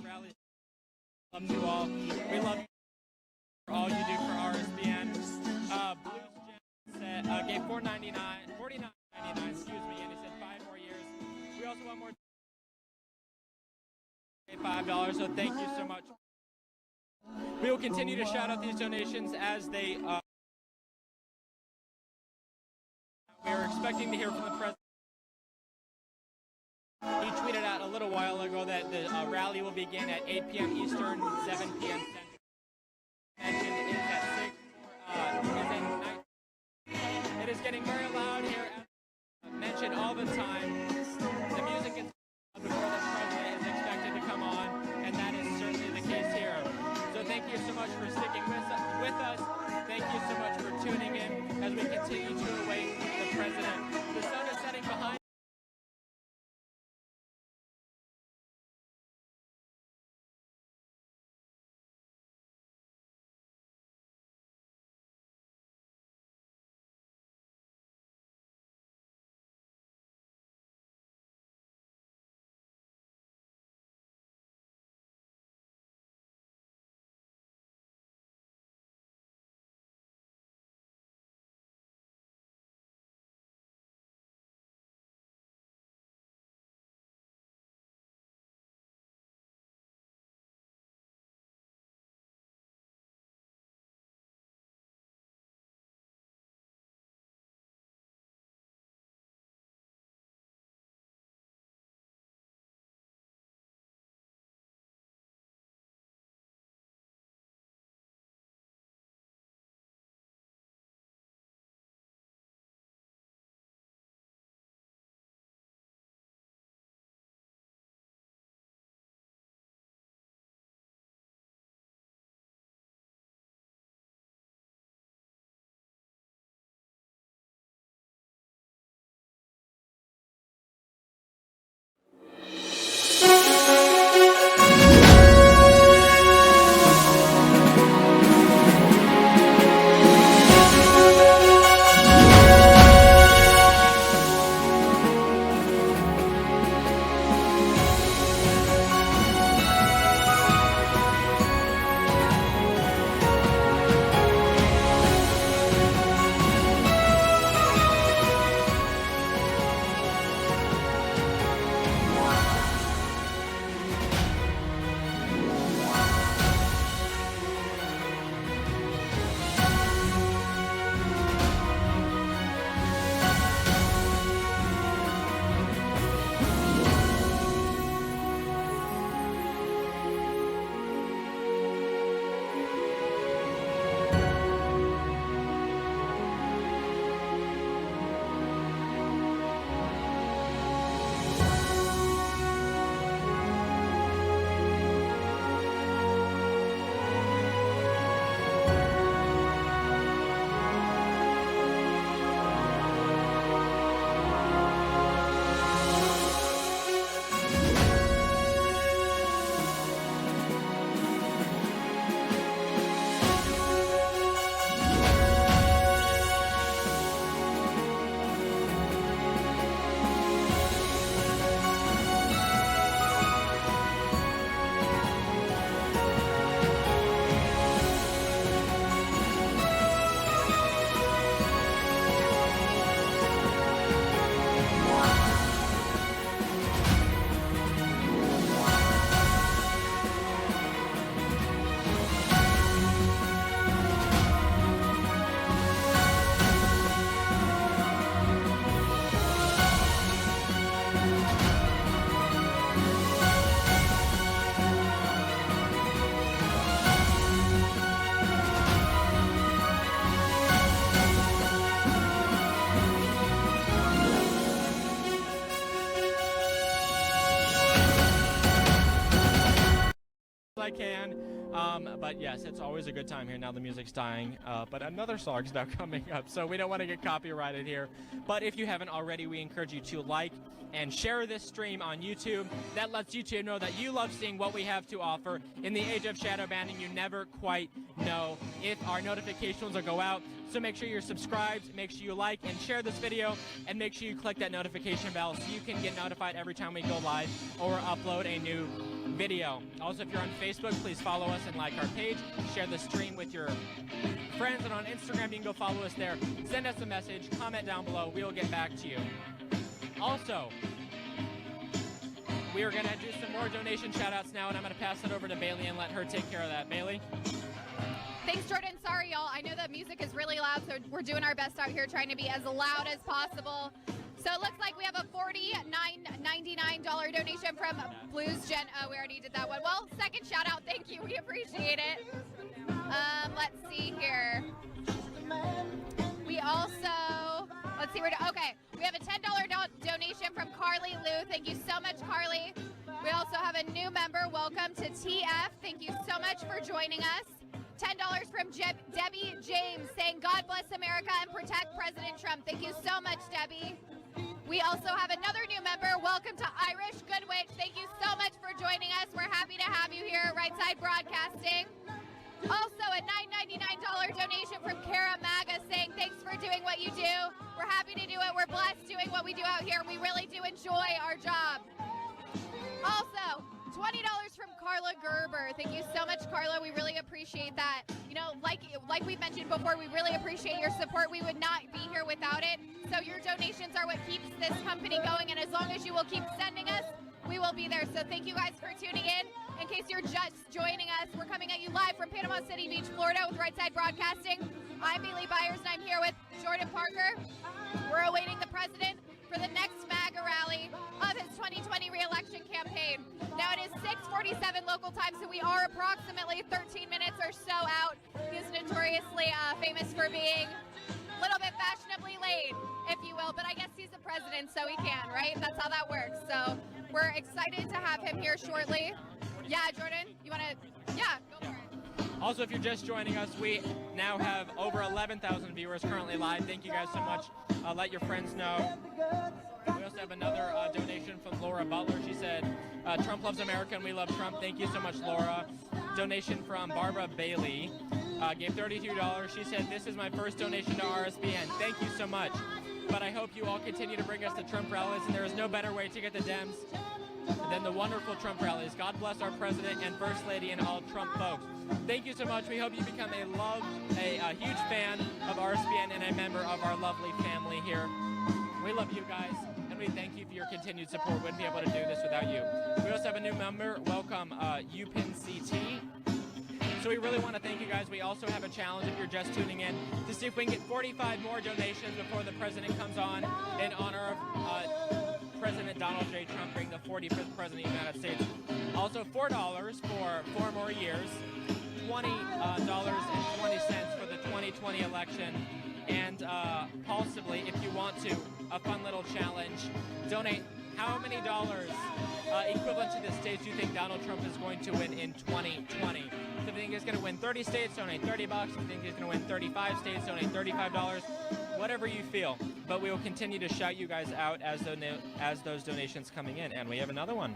rally. Love you all. We love you for all you do for RSBN. Blues Jen said, gave $49.99, excuse me, and he said 5 more years. We also want more. $5, so thank you so much. We will continue to shout out these donations as they. We are expecting to hear from the president. He tweeted out a little while ago that the rally will begin at 8 p.m. Eastern, 7 p.m. Central. Mentioned is at 6. Is in 9. It is getting very loud here. As mentioned all the time, the music is before the president is expected to come on, and that is certainly the case here. So thank you so much for sticking with us. Thank you so much for tuning in as we continue to await the president. The sun is setting behind. I can. But yes, it's always a good time here. Now the music's dying, but another song's now coming up, so we don't want to get copyrighted here. But if you haven't already, we encourage you to like and share this stream on YouTube. That lets YouTube know that you love seeing what we have to offer. In the age of shadow banning, you never quite know if our notifications will go out. So make sure you're subscribed, make sure you like and share this video, and make sure you click that notification bell so you can get notified every time we go live or upload a new video. Also, if you're on Facebook, please follow us and like our page. Share the stream with your friends, and on Instagram, you can go follow us there. Send us a message, comment down below. We will get back to you. Also, we are going to do some more donation shout-outs now, and I'm going to pass it over to Bailey and let her take care of that. Bailey? Thanks, Jordan. Sorry, y'all. I know that music is really loud, so we're doing our best out here trying to be as loud as possible. So it looks like we have a $49.99 donation from Blues Gen. Oh, we already did that one. Well, second shout-out. Thank you. We appreciate it. Let's see here. We also, let's see, okay. We have a $10 donation from Carly Lou. Thank you so much, Carly. We also have a new member. Welcome to TF. Thank you so much for joining us. $10 from Debbie James saying, God bless America and protect President Trump. Thank you so much, Debbie. We also have another new member. Welcome to Irish Goodwitch. Thank you so much for joining us. We're happy to have you here at Right Side Broadcasting. Also, a $9.99 donation from Kara Maga saying, thanks for doing what you do. We're happy to do it. We're blessed doing what we do out here. We really do enjoy our job. Also, $20 from Carla Gerber. Thank you so much, Carla. We really appreciate that. You know, like we mentioned before, we really appreciate your support. We would not be here without it. So your donations are what keeps this company going. And as long as you will keep sending us, we will be there. So thank you guys for tuning in. In case you're just joining us, we're coming at you live from Panama City Beach, Florida with Right Side Broadcasting. I'm Bailey Byers, and I'm here with Jordan Parker. We're awaiting the president for the next MAGA rally of his 2020 re-election campaign. Now it is 6:47 local time, so we are approximately 13 minutes or so out. He's notoriously famous for being a little bit fashionably late, if you will, but I guess he's the president, so he can, right? That's how that works. So we're excited to have him here shortly. Yeah, Jordan, you want to? Yeah, go for it. Also, if you're just joining us, we now have over 11,000 viewers currently live. Thank you guys so much. Let your friends know. We also have another donation from Laura Butler. She said, Trump loves America and we love Trump. Thank you so much, Laura. Donation from Barbara Bailey. Gave $32. She said, this is my first donation to RSBN. Thank you so much. But I hope you all continue to bring us to Trump rallies, and there is no better way to get the Dems than the wonderful Trump rallies. God bless our president and first lady and all Trump folks. Thank you so much. We hope you become a huge fan of RSBN and a member of our lovely family here. We love you guys, and we thank you for your continued support. Wouldn't be able to do this without you. We also have a new member. Welcome, UPinCT. So we really want to thank you guys. We also have a challenge if you're just tuning in to see if we can get 45 more donations before the president comes on in honor of President Donald J. Trump being the 45th president of the United States. Also $4 for 4 more years, $20.20 for the 2020 election, and possibly, if you want to, a fun little challenge. Donate how many dollars equivalent to the states you think Donald Trump is going to win in 2020. If you think he's going to win 30 states, donate $30. If you think he's going to win 35 states, donate $35. Whatever you feel. But we will continue to shout you guys out as those donations coming in. And we have another one.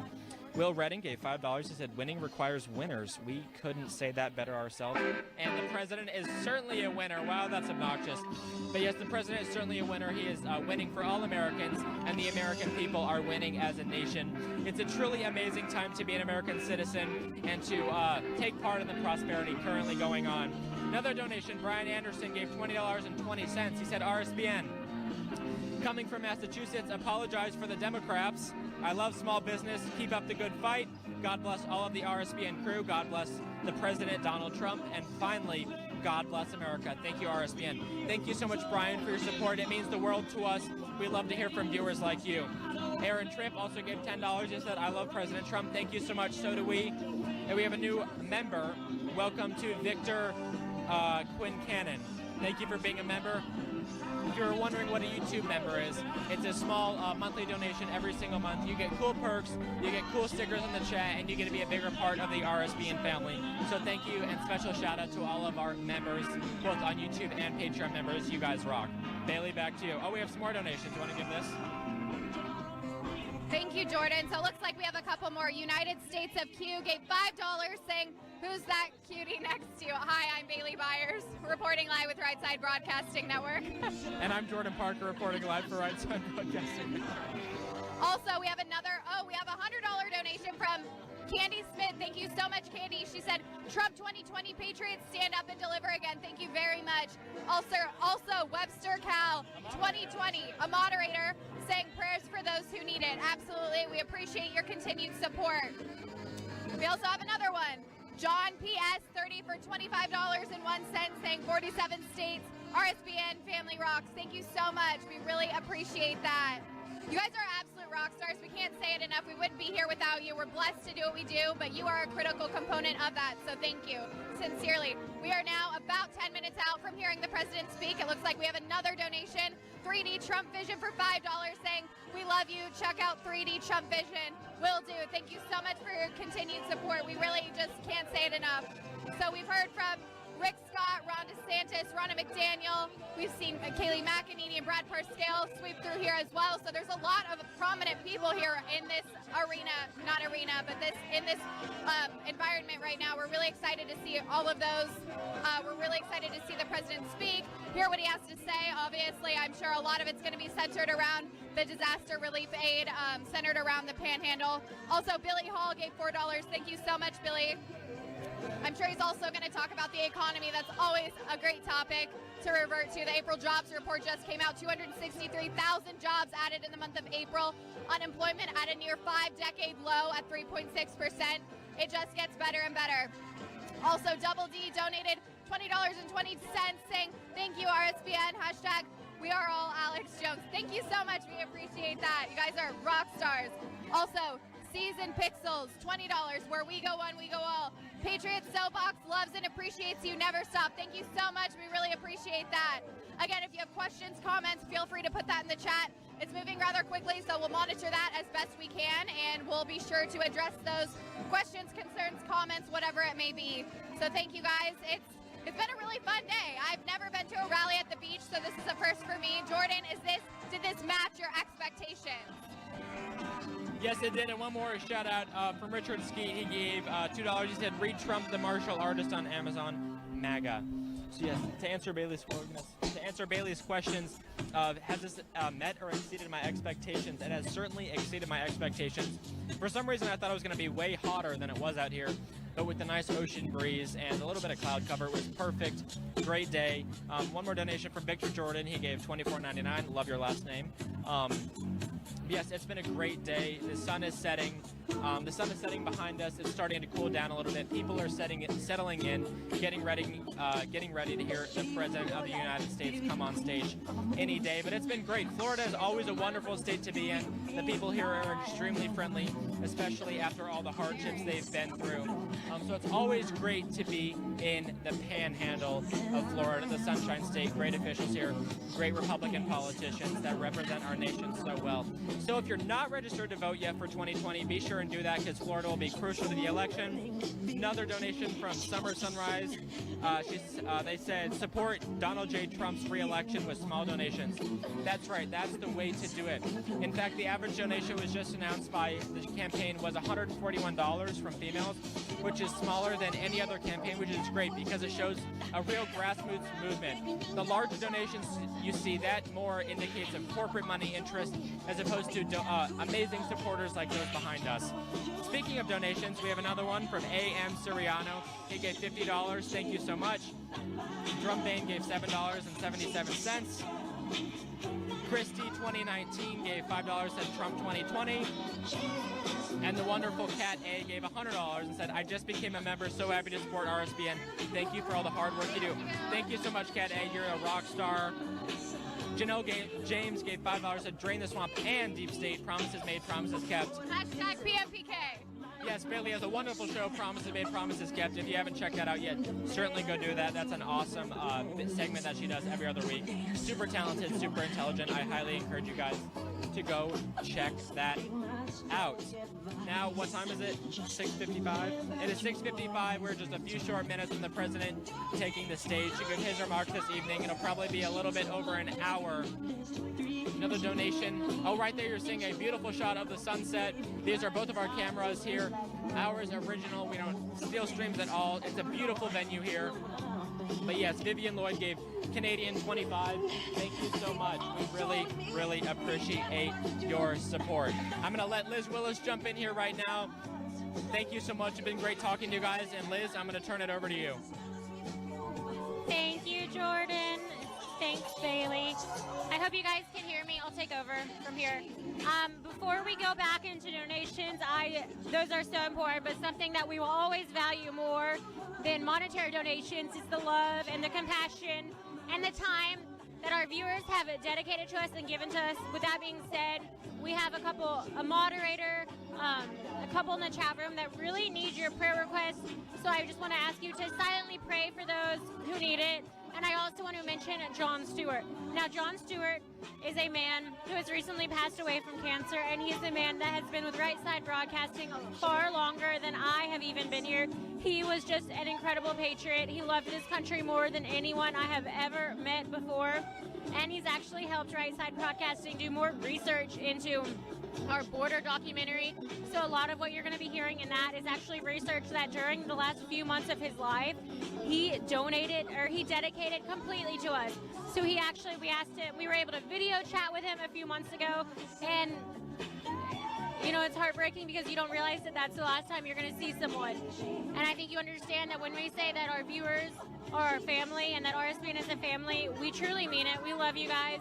Will Redding gave $5. He said, winning requires winners. We couldn't say that better ourselves. And the president is certainly a winner. Wow, that's obnoxious. But yes, the president is certainly a winner. He is winning for all Americans, and the American people are winning as a nation. It's a truly amazing time to be an American citizen and to take part in the prosperity currently going on. Another donation, Brian Anderson gave $20.20. He said, RSBN, coming from Massachusetts, apologize for the Democrats. I love small business. Keep up the good fight. God bless all of the RSBN crew. God bless the President, Donald Trump. And finally, God bless America. Thank you, RSBN. Thank you so much, Brian, for your support. It means the world to us. We love to hear from viewers like you. Aaron Tripp also gave $10. He said, I love President Trump. Thank you so much. So do we. And we have a new member. Welcome to Victor Quinn Cannon. Thank you for being a member. If you're wondering what a YouTube member is, it's a small monthly donation every single month. You get cool perks, you get cool stickers in the chat, and you get to be a bigger part of the RSBN family. So thank you, and special shout out to all of our members, both on YouTube and Patreon members. You guys rock. Bailey, back to you. Oh, we have some more donations. You want to give this? Thank you, Jordan. So it looks like we have a couple more. United States of Q gave $5 saying, Who's that cutie next to you? Hi, I'm Bailey Byers, reporting live with Right Side Broadcasting Network. And I'm Jordan Parker, reporting live for Right Side Broadcasting Network. Also, we have a $100 donation from Candy Smith. Thank you so much, Candy. She said, Trump 2020 Patriots, stand up and deliver again. Thank you very much. Also Webster Cal 2020, a moderator, saying prayers for those who need it. Absolutely. We appreciate your continued support. We also have another one. John P.S. 30 for $25.01, saying 47 states, RSBN, Family Rocks. Thank you so much. We really appreciate that. You guys are absolute rock stars. We can't say it enough. We wouldn't be here without you. We're blessed to do what we do, but you are a critical component of that, so thank you, sincerely. We are now about 10 minutes out from hearing the president speak. It looks like we have another donation, 3D Trump Vision for $5, saying, we love you. Check out 3D Trump Vision. Will do. Thank you so much for your continued support. We really just can't say it enough. So we've heard from Rick Scott, Ron DeSantis, Ronna McDaniel. We've seen Kayleigh McEnany and Brad Parscale sweep through here as well. So there's a lot of prominent people here in this in this environment right now. We're really excited to see all of those. We're really excited to see the president speak, hear what he has to say. Obviously, I'm sure a lot of it's going to be centered around the disaster relief aid, centered around the Panhandle. Also, Billy Hall gave $4. Thank you so much, Billy. I'm sure he's also going to talk about the economy. That's always a great topic to revert to. The April jobs report just came out. 263,000 jobs added in the month of April. Unemployment at a near 5-decade low at 3.6%. It just gets better and better. Also, Double D donated $20.20, saying, thank you, RSBN, hashtag we are all Alex Jones. Thank you so much. We appreciate that. You guys are rock stars. Also, Season Pixels, $20. Where we go one, we go all. Patriot Soapbox loves and appreciates you. Never stop. Thank you so much. We really appreciate that. Again, if you have questions, comments, feel free to put that in the chat. It's moving rather quickly, so we'll monitor that as best we can, and we'll be sure to address those questions, concerns, comments, whatever it may be. So thank you guys. It's been a really fun day. I've never been to a rally at the beach, so this is a first for me. Jordan, did this match your expectations? Yes, it did. And one more shout out from Richard Ski. He gave $2. He said, read Trump the martial artist on Amazon, MAGA. So yes, to answer Bailey's questions, has this met or exceeded my expectations? It has certainly exceeded my expectations. For some reason, I thought it was going to be way hotter than it was out here. But with the nice ocean breeze and a little bit of cloud cover, it was perfect. Great day. One more donation from Victor Jordan. He gave $24.99. Love your last name. Yes, it's been a great day. The sun is setting. The sun is setting behind us. It's starting to cool down a little bit. People are settling in, getting ready to hear the President of the United States come on stage any day. But it's been great. Florida is always a wonderful state to be in. The people here are extremely friendly, especially after all the hardships they've been through. So it's always great to be in the Panhandle of Florida, the Sunshine State. Great officials here, great Republican politicians that represent our nation so well. So if you're not registered to vote yet for 2020, be sure and do that, because Florida will be crucial to the election. Another donation from Summer Sunrise. They said, support Donald J. Trump's re-election with small donations. That's right. That's the way to do it. In fact, the average donation was just announced by the campaign was $141 from females, which is smaller than any other campaign, which is great because it shows a real grassroots movement. The larger donations you see, that more indicates a corporate money interest as opposed to amazing supporters like those behind us. Speaking of donations, we have another one from A.M. Siriano. He gave $50. Thank you so much. Drum Bane gave $7.77. Christie 2019 gave $5, said Trump 2020. And the wonderful Cat A gave $100 and said, I just became a member, so happy to support RSBN. Thank you for all the hard work you do. Thank you so much, Cat A. You're a rock star. Janelle James gave $5, said drain the swamp and deep state. Promises made, promises kept. Hashtag PMPK. Yes, Bailey has a wonderful show, Promises Made, Promises Kept. If you haven't checked that out yet, certainly go do that. That's an awesome segment that she does every other week. Super talented, super intelligent. I highly encourage you guys to go check that out. Now, what time is it? 6:55? It is 6:55. We're just a few short minutes from the president taking the stage to give his remarks this evening. It'll probably be a little bit over an hour. Another donation. Oh, right there you're seeing a beautiful shot of the sunset. These are both of our cameras here here. Ours original. We don't steal streams at all. It's a beautiful venue here. But yes, Vivian Lloyd gave Canadian 25. Thank you so much. We really, really appreciate your support. I'm going to let Liz Willis jump in here right now. Thank you so much. It's been great talking to you guys. And Liz, I'm going to turn it over to you. Thank you, Jordan. Thanks, Bailey. I hope you guys can hear me. I'll take over from here. Before we go back into donations, those are so important, but something that we will always value more than monetary donations is the love and the compassion and the time that our viewers have dedicated to us and given to us. With that being said, we have a moderator, a couple in the chat room that really need your prayer requests. So I just want to ask you to silently pray for those who need it. And I also want to mention Jon Stewart. Now, Jon Stewart is a man who has recently passed away from cancer, and he is a man that has been with Right Side Broadcasting far longer than I have even been here. He was just an incredible patriot. He loved his country more than anyone I have ever met before. And he's actually helped Right Side Broadcasting do more research into our border documentary. So a lot of what you're going to be hearing in that is actually research that during the last few months of his life, he dedicated completely to us. So we were able to video chat with him a few months ago, and you know, it's heartbreaking because you don't realize that that's the last time you're going to see someone. And I think you understand that when we say that our viewers are our family and that RSBN is a family, we truly mean it. We love you guys.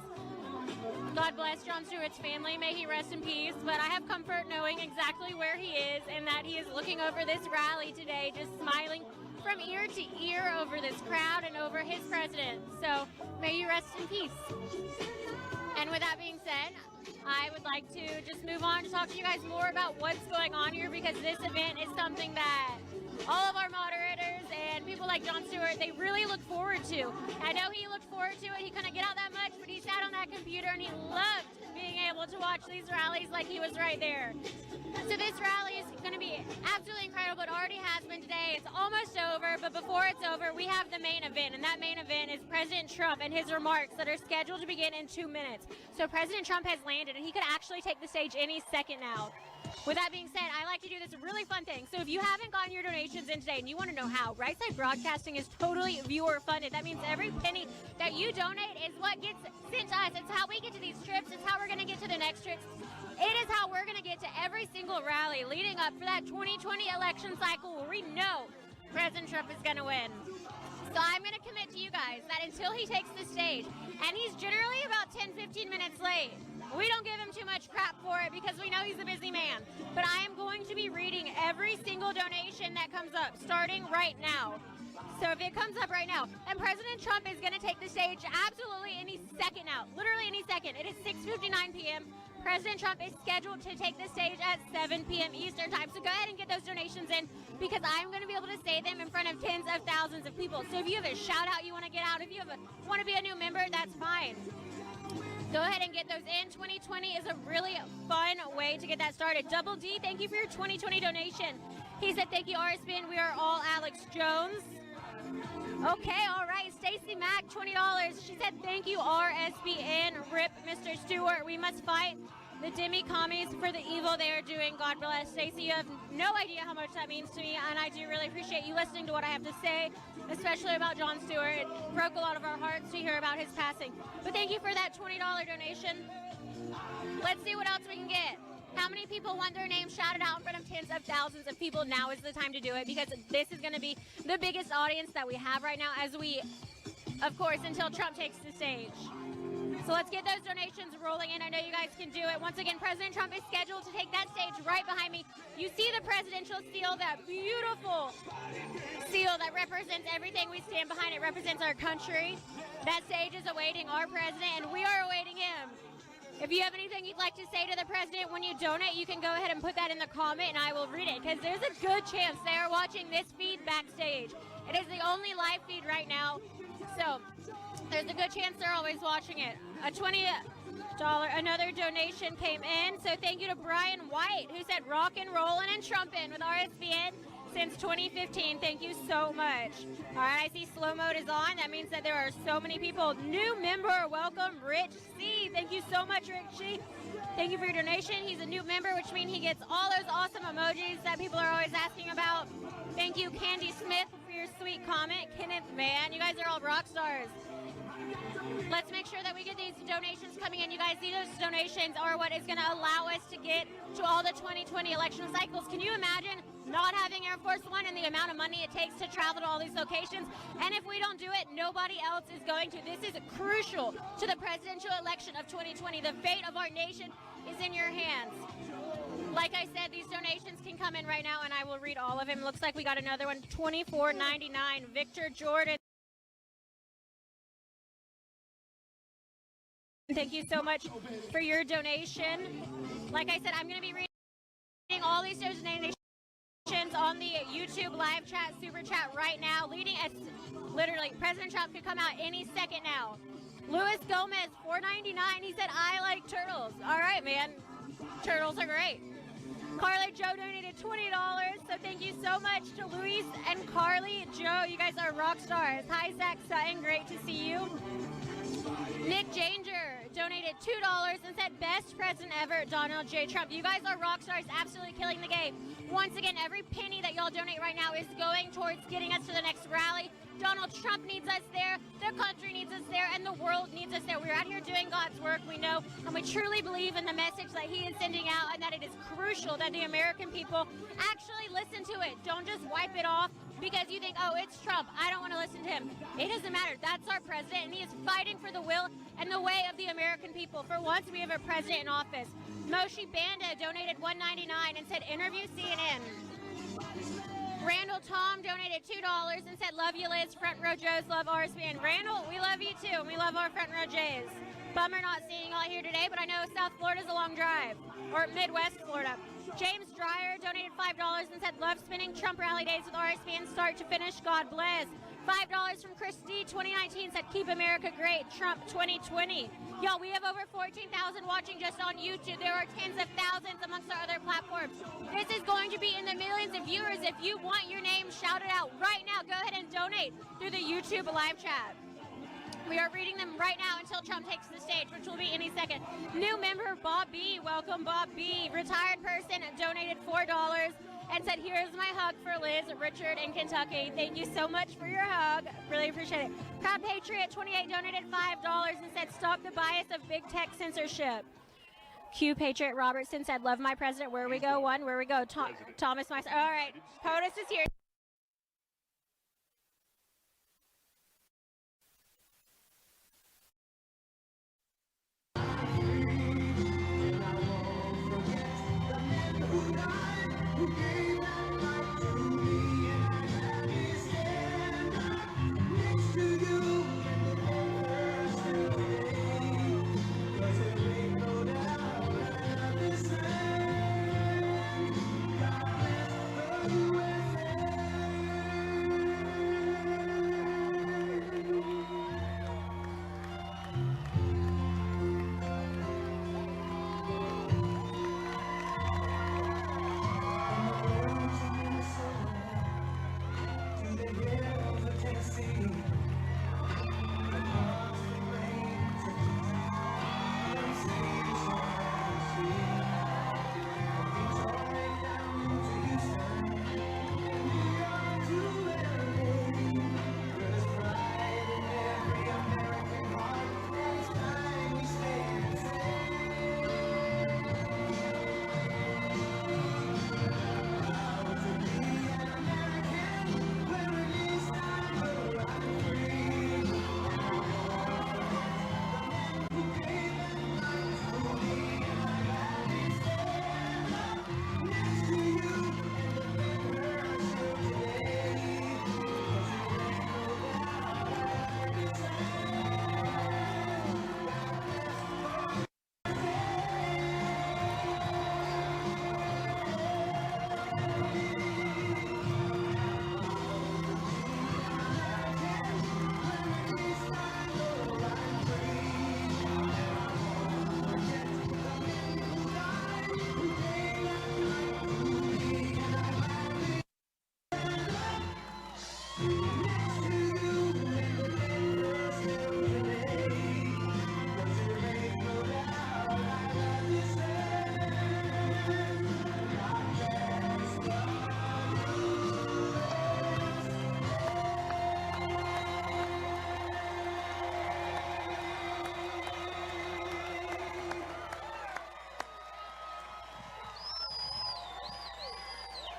God bless Jon Stewart's family. May he rest in peace. But I have comfort knowing exactly where he is and that he is looking over this rally today, just smiling from ear to ear over this crowd and over his president. So may you rest in peace. And with that being said, I would like to just move on to talk to you guys more about what's going on here, because this event is something that all of our moderators and people like Jon Stewart, they really look forward to. I know he looked forward to it. He couldn't get out that much, but he sat on that computer and he loved being able to watch these rallies like he was right there. So this rally is going to be absolutely incredible. It already has been today. It's almost over, but before it's over, we have the main event, and that main event is President Trump and his remarks that are scheduled to begin in 2 minutes. So President Trump has landed, and he could actually take the stage any second now. With that being said, I like to do this really fun thing. So if you haven't gotten your donations in today and you want to know how, Right Side Broadcasting is totally viewer funded. That means every penny that you donate is what gets sent to us. It's how we get to these trips. It's how we're going to get to the next trips. It is how we're going to get to every single rally leading up for that 2020 election cycle where we know President Trump is going to win. So I'm going to commit to you guys that until he takes the stage, and he's generally about 10-15 minutes late, we don't give him too much crap for it because we know he's a busy man. But I am going to be reading every single donation that comes up, starting right now. So if it comes up right now, and President Trump is going to take the stage absolutely any second now, literally any second. It is 6:59 p.m. President Trump is scheduled to take the stage at 7 p.m. Eastern time. So go ahead and get those donations in, because I'm going to be able to say them in front of tens of thousands of people. So if you have a shout out you want to get out, if you want to be a new member, that's fine. Go ahead and get those in. 2020 is a really fun way to get that started. Double D, thank you for your 2020 donation. He said, thank you, RSBN. We are all Alex Jones. Okay, all right. Stacy Mack, $20. She said, thank you, RSBN. Rip, Mr. Stewart. We must fight the demi-commies for the evil they are doing. God bless. Stacy, you have no idea how much that means to me, and I do really appreciate you listening to what I have to say, especially about Jon Stewart. It broke a lot of our hearts to hear about his passing. But thank you for that $20 donation. Let's see what else we can get. How many people want their name shouted out in front of tens of thousands of people? Now is the time to do it, because this is going to be the biggest audience that we have right now, as we, of course, until Trump takes the stage. So let's get those donations rolling in. I know you guys can do it. Once again, President Trump is scheduled to take that stage right behind me. You see the presidential seal, that beautiful seal that represents everything we stand behind. It represents our country. That stage is awaiting our president, and we are awaiting him. If you have anything you'd like to say to the president when you donate, you can go ahead and put that in the comment, and I will read it, because there's a good chance they are watching this feed backstage. It is the only live feed right now, so there's a good chance they're always watching it. A $20 another donation came in, so thank you to Brian White, who said rock and rollin' and trumpin' with RSBN since 2015. Thank you so much. All right, I see slow mode is on. That means that there are so many people. New member, welcome, Rich C. Thank you so much, Rich C. Thank you for your donation. He's a new member, which means he gets all those awesome emojis that people are always asking about. Thank you, Candy Smith, for your sweet comment. Kenneth, man, you guys are all rock stars. Let's make sure that we get these donations coming in. You guys see those donations are what is going to allow us to get to all the 2020 election cycles. Can you imagine not having Air Force One and the amount of money it takes to travel to all these locations? And if we don't do it, nobody else is going to. This is crucial to the presidential election of 2020. The fate of our nation is in your hands. Like I said, these donations can come in right now, and I will read all of them. Looks like we got another one, $24.99. Victor Jordan. Thank you so much for your donation. Like I said, I'm going to be reading all these donations on the YouTube live chat, super chat right now. Leading at literally, President Trump could come out any second now. Luis Gomez, $4.99. He said, I like turtles. All right, man. Turtles are great. Carly Joe donated $20. So thank you so much to Luis and Carly Joe. You guys are rock stars. Hi, Zach Sutton. Great to see you. Nick Janger donated $2 and said, best president ever, Donald J. Trump. You guys are rock stars, absolutely killing the game. Once again, every penny that y'all donate right now is going towards getting us to the next rally. Donald Trump needs us there, the country needs us there, and the world needs us there. We're out here doing God's work, we know, and we truly believe in the message that he is sending out, and that it is crucial that the American people actually listen to it. Don't just wipe it off because you think, oh, it's Trump, I don't want to listen to him. It doesn't matter. That's our president, and he is fighting for the will and the way of the American people. For once, we have a president in office. Moshi Banda donated $1.99 and said, interview CNN. Randall Tom donated $2 and said, love you, Liz. Front row Joes love RSBN. Randall, we love you too, and we love our front row Jays. Bummer not seeing y'all here today, but I know South Florida's a long drive, or Midwest Florida. James Dreyer donated $5 and said, love spending Trump rally days with RSBN start to finish. God bless. $5 from Christy 2019 said, keep America great. Trump 2020. Y'all, we have over 14,000 watching just on YouTube. There are tens of thousands amongst our other platforms. This is going to be in the millions of viewers. If you want your name shouted out right now, go ahead and donate through the YouTube live chat. We are reading them right now until Trump takes the stage, which will be any second. New member Bob B. Welcome, Bob B. Retired person donated $4 and said, here's my hug for Liz, Richard in Kentucky. Thank you so much for your hug. Really appreciate it. Proud Patriot 28 donated $5 and said, stop the bias of big tech censorship. Q Patriot Robertson said, love my president. Where we go? One. Where we go? Thomas Meister. All right. POTUS is here.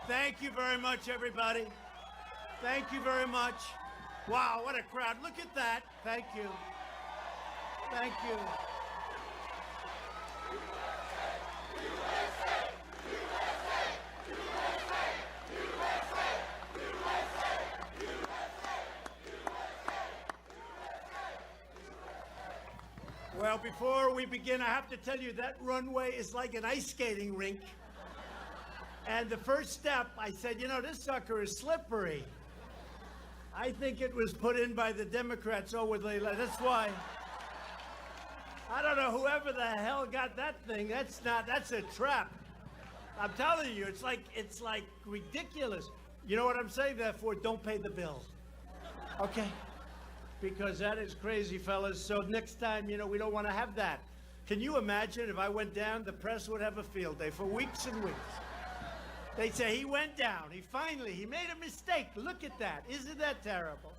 Thank you very much, everybody. Thank you very much. Wow, what a crowd. Look at that. Thank you. Thank you. Well, before we begin, I have to tell you that runway is like an ice skating rink. And the first step, I said, you know, this sucker is slippery. I think it was put in by the Democrats. Oh, that's why. I don't know, whoever the hell got that thing, that's a trap. I'm telling you, it's like ridiculous. You know what I'm saying? Therefore, don't pay the bill. Okay? Because that is crazy, fellas. So next time, you know, we don't want to have that. Can you imagine if I went down, the press would have a field day for weeks and weeks. They'd say, he went down. He made a mistake. Look at that. Isn't that terrible?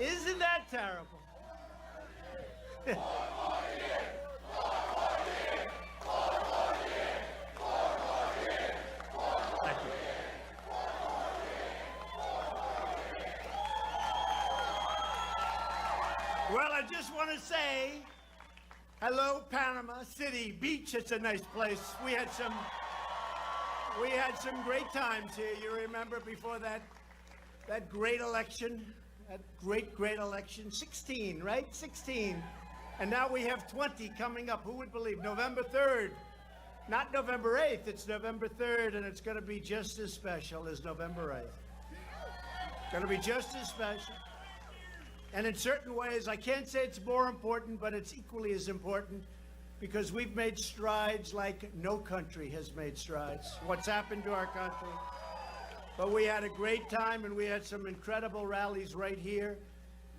Isn't that terrible? Thank you. Well, I just want to say, hello, Panama City Beach. It's a nice place. We had some great times here. You remember before that great election, that great election, 16, right? 16. And now we have 20 coming up. Who would believe? November 3rd. Not November 8th. It's November 3rd, and it's going to be just as special as November 8th. Going to be just as special. And in certain ways, I can't say it's more important, but it's equally as important because we've made strides like no country has made strides. What's happened to our country? But we had a great time, and we had some incredible rallies right here.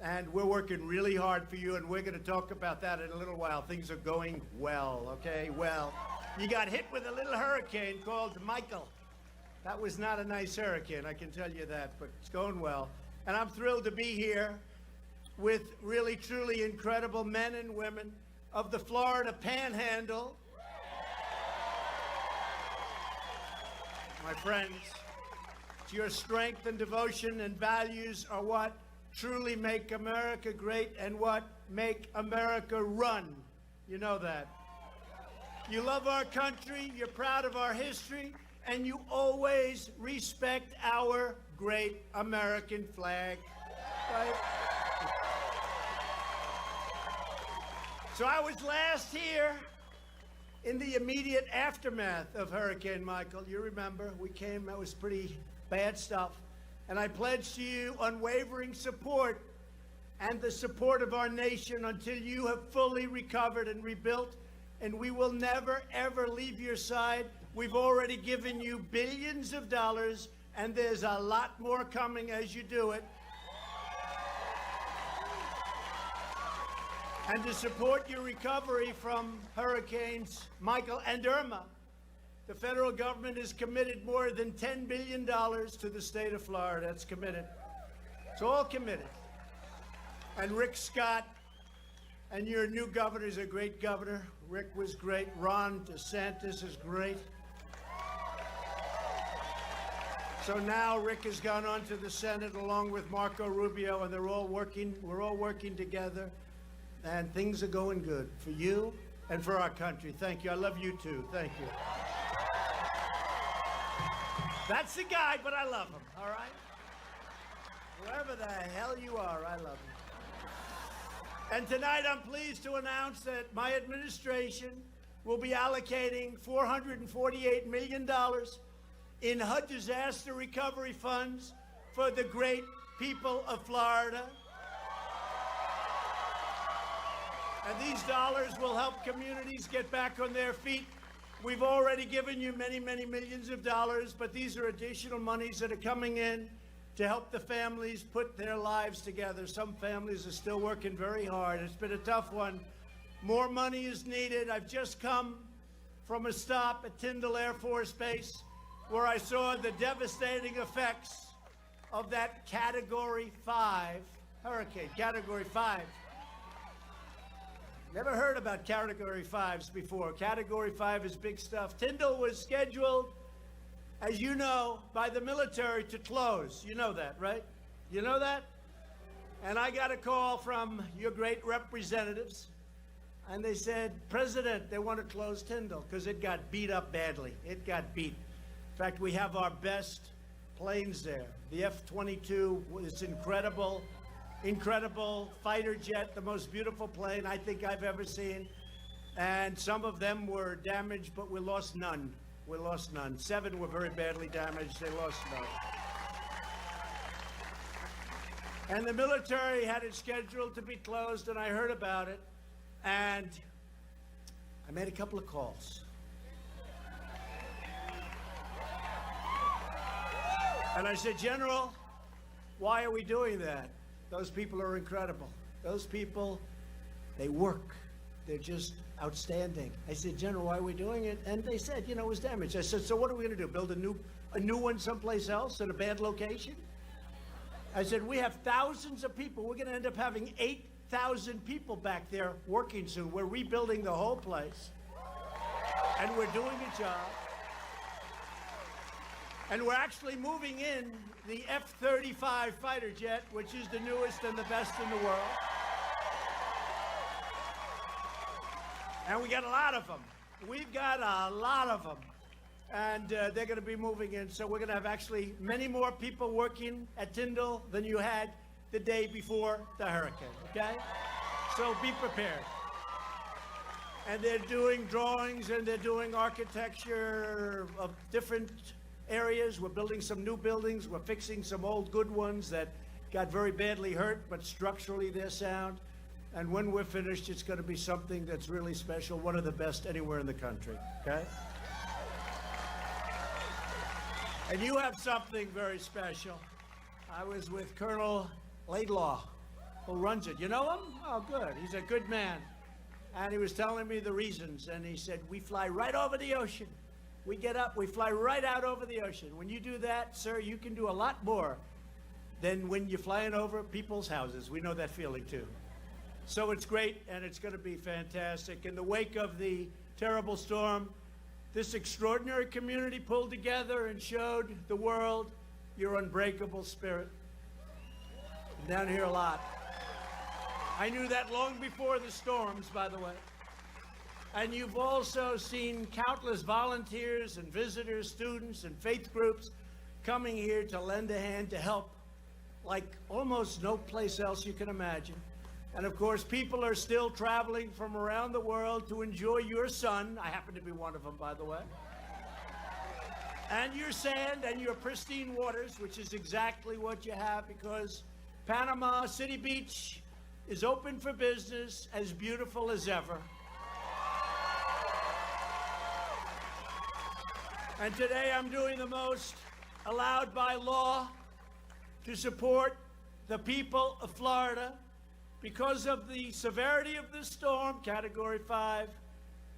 And we're working really hard for you, and we're going to talk about that in a little while. Things are going well, okay? Well, you got hit with a little hurricane called Michael. That was not a nice hurricane, I can tell you that, but it's going well. And I'm thrilled to be here with really, truly incredible men and women of the Florida Panhandle. My friends, it's your strength and devotion and values are what truly make America great and what make America run. You know that. You love our country, you're proud of our history, and you always respect our great American flag. Right? So I was last here in the immediate aftermath of Hurricane Michael. You remember, we came, that was pretty bad stuff. And I pledge to you unwavering support and the support of our nation until you have fully recovered and rebuilt. And we will never, ever leave your side. We've already given you billions of dollars, and there's a lot more coming as you do it. And to support your recovery from Hurricanes Michael and Irma, the federal government has committed more than $10 billion to the state of Florida. That's committed. It's all committed. And Rick Scott and your new governor is a great governor. Rick was great. Ron DeSantis is great. So now Rick has gone on to the Senate along with Marco Rubio, and we're all working together. And things are going good for you and for our country. Thank you. I love you too. Thank you. That's the guy, but I love him, all right? Whoever the hell you are, I love you. And tonight I'm pleased to announce that my administration will be allocating $448 million in HUD disaster recovery funds for the great people of Florida. And these dollars will help communities get back on their feet. We've already given you many, many millions of dollars, but these are additional monies that are coming in to help the families put their lives together. Some families are still working very hard. It's been a tough one. More money is needed. I've just come from a stop at Tyndall Air Force Base where I saw the devastating effects of that Category 5 hurricane, Category 5. Never heard about Category 5s before. Category 5 is big stuff. Tyndall was scheduled as you know, by the military to close. You know that, right? You know that? And I got a call from your great representatives, and they said, President, they want to close Tyndall because it got beat up badly. It got beat. In fact, we have our best planes there. The F-22 was incredible, incredible fighter jet, the most beautiful plane I think I've ever seen. And some of them were damaged, but we lost none. We lost none. 7 were very badly damaged. They lost none. And the military had it scheduled to be closed, and I heard about it. And I made a couple of calls. And I said, General, why are we doing that? Those people are incredible. Those people, they work. They're just outstanding. I said, General, why are we doing it? And they said, you know, it was damaged. I said, so what are we going to do? Build a new one someplace else in a bad location? I said, we have thousands of people. We're going to end up having 8,000 people back there working soon. We're rebuilding the whole place. And we're doing a job. And we're actually moving in the F-35 fighter jet, which is the newest and the best in the world. And we got a lot of them. We've got a lot of them. And they're going to be moving in. So we're going to have actually many more people working at Tyndall than you had the day before the hurricane, okay? So be prepared. And they're doing drawings and they're doing architecture of different areas. We're building some new buildings. We're fixing some old good ones that got very badly hurt, but structurally they're sound. And when we're finished, it's going to be something that's really special, one of the best anywhere in the country, okay? And you have something very special. I was with Colonel Laidlaw, who runs it. You know him? Oh, good. He's a good man. And he was telling me the reasons. And he said, we fly right over the ocean. We get up, we fly right out over the ocean. When you do that, sir, you can do a lot more than when you're flying over people's houses. We know that feeling, too. So it's great, and it's going to be fantastic. In the wake of the terrible storm, this extraordinary community pulled together and showed the world your unbreakable spirit. I'm down here a lot. I knew that long before the storms, by the way. And you've also seen countless volunteers and visitors, students and faith groups coming here to lend a hand to help like almost no place else you can imagine. And of course, people are still traveling from around the world to enjoy your sun. I happen to be one of them, by the way. And your sand and your pristine waters, which is exactly what you have, because Panama City Beach is open for business, as beautiful as ever. And today I'm doing the most allowed by law to support the people of Florida. Because of the severity of this storm, Category 5,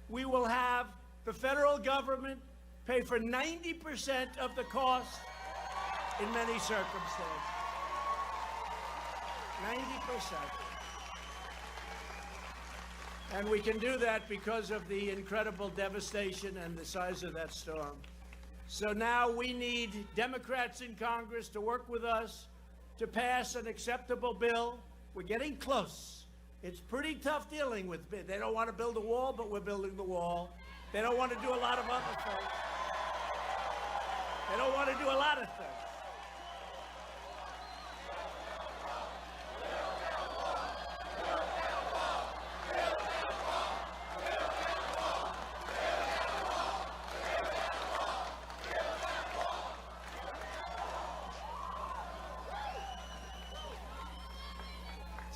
we will have the federal government pay for 90% of the cost in many circumstances. 90%. And we can do that because of the incredible devastation and the size of that storm. So now we need Democrats in Congress to work with us to pass an acceptable bill. We're getting close. It's pretty tough dealing with. They don't want to build a wall, but we're building the wall. They don't want to do a lot of other things. They don't want to do a lot of things.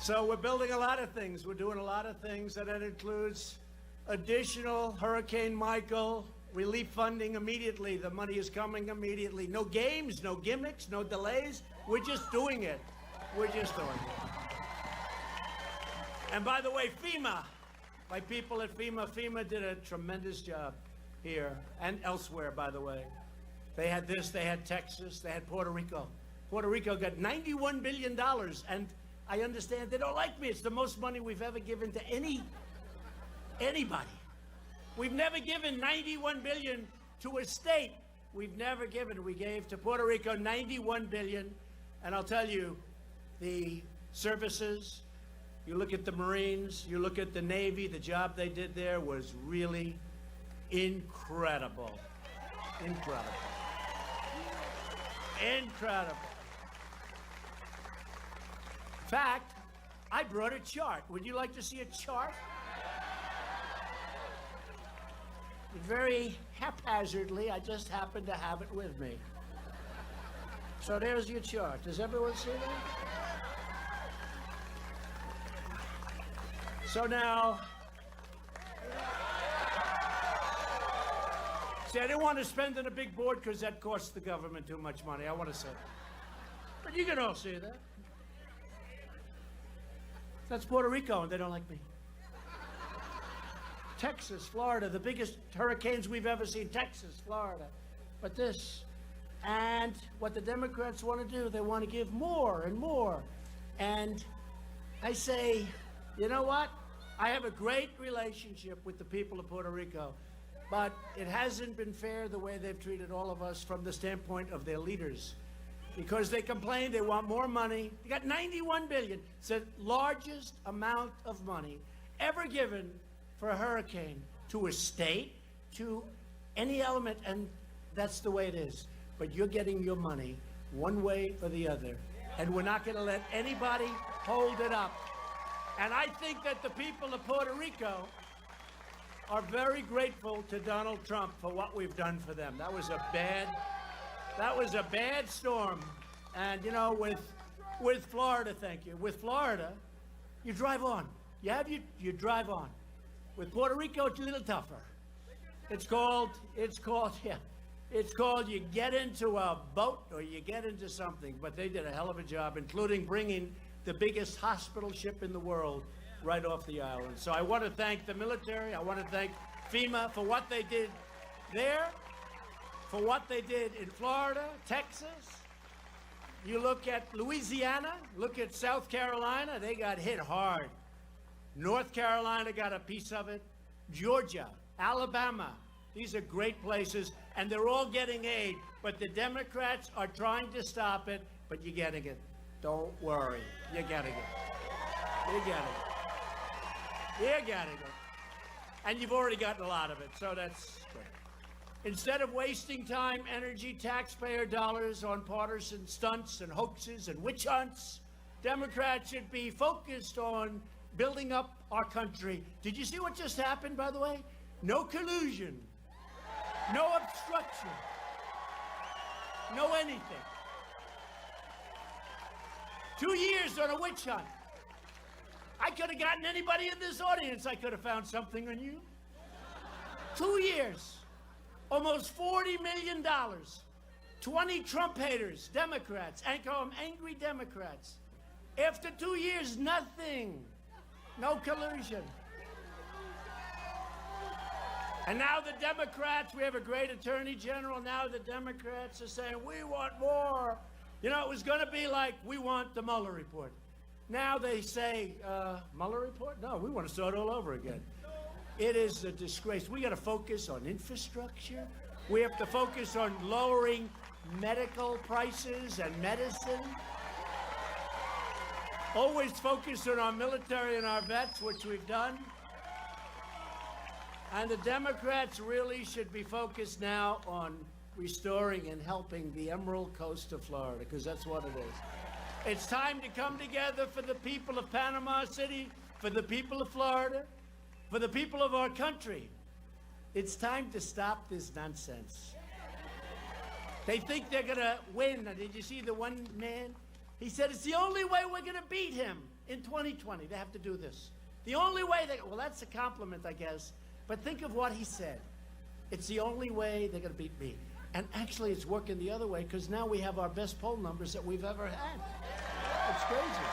So we're building a lot of things. We're doing a lot of things, and that includes additional Hurricane Michael relief funding immediately. The money is coming immediately. No games, no gimmicks, no delays. We're just doing it. We're just doing it. And by the way, FEMA, my people at FEMA did a tremendous job here and elsewhere, by the way. They had this, they had Texas, they had Puerto Rico. Puerto Rico got $91 billion, and I understand they don't like me. It's the most money we've ever given to anybody. We've never given $91 billion to a state we've never given. We gave to Puerto Rico $91 billion. And I'll tell you, the services, you look at the Marines, you look at the Navy, the job they did there was really incredible. Incredible. Incredible. In fact, I brought a chart. Would you like to see a chart? Very haphazardly, I just happen to have it with me. So there's your chart. Does everyone see that? So now, see, I didn't want to spend on a big board because that costs the government too much money. I want to say. But you can all see that. That's Puerto Rico, and they don't like me. Texas, Florida, the biggest hurricanes we've ever seen. Texas, Florida. But this, and what the Democrats want to do, they want to give more and more. And I say, you know what? I have a great relationship with the people of Puerto Rico, but it hasn't been fair the way they've treated all of us from the standpoint of their leaders. Because they complain they want more money. They got $91 billion. It's the largest amount of money ever given for a hurricane to a state, to any element, and that's the way it is. But you're getting your money one way or the other, and we're not going to let anybody hold it up. And I think that the people of Puerto Rico are very grateful to Donald Trump for what we've done for them. That was a bad storm. And you know, with Florida, thank you. With Florida, you drive on. You drive on. With Puerto Rico, it's a little tougher. It's called you get into a boat or you get into something. But they did a hell of a job, including bringing the biggest hospital ship in the world right off the island. So I want to thank the military. I want to thank FEMA for what they did there, for what they did in Florida, Texas. You look at Louisiana, look at South Carolina, they got hit hard. North Carolina got a piece of it. Georgia, Alabama, these are great places, and they're all getting aid. But the Democrats are trying to stop it, but you're getting it. Don't worry, you're getting it. You're getting it. You're getting it. And you've already gotten a lot of it, so that's great. Instead of wasting time, energy, taxpayer dollars on partisan stunts and hoaxes and witch hunts, Democrats should be focused on building up our country. Did you see what just happened, by the way? No collusion, no obstruction, no anything. 2 years on a witch hunt. I could have gotten anybody in this audience. I could have found something on you. 2 years. Almost $40 million. 20 Trump haters, Democrats. I call them angry Democrats. After 2 years, nothing. No collusion. And now the Democrats, we have a great attorney general. Now the Democrats are saying, we want more. You know, it was going to be like, we want the Mueller report. Now they say, Mueller report? No, we want to start all over again. It is a disgrace. We got to focus on infrastructure. We have to focus on lowering medical prices and medicine. Always focus on our military and our vets, which we've done. And the Democrats really should be focused now on restoring and helping the Emerald Coast of Florida, because that's what it is. It's time to come together for the people of Panama City, for the people of Florida, for the people of our country. It's time to stop this nonsense. They think they're going to win. Did you see the one man? He said it's the only way we're going to beat him in 2020. They have to do this. The only way well, that's a compliment, I guess. But think of what he said. It's the only way they're going to beat me. And actually, it's working the other way, because now we have our best poll numbers that we've ever had. It's crazy.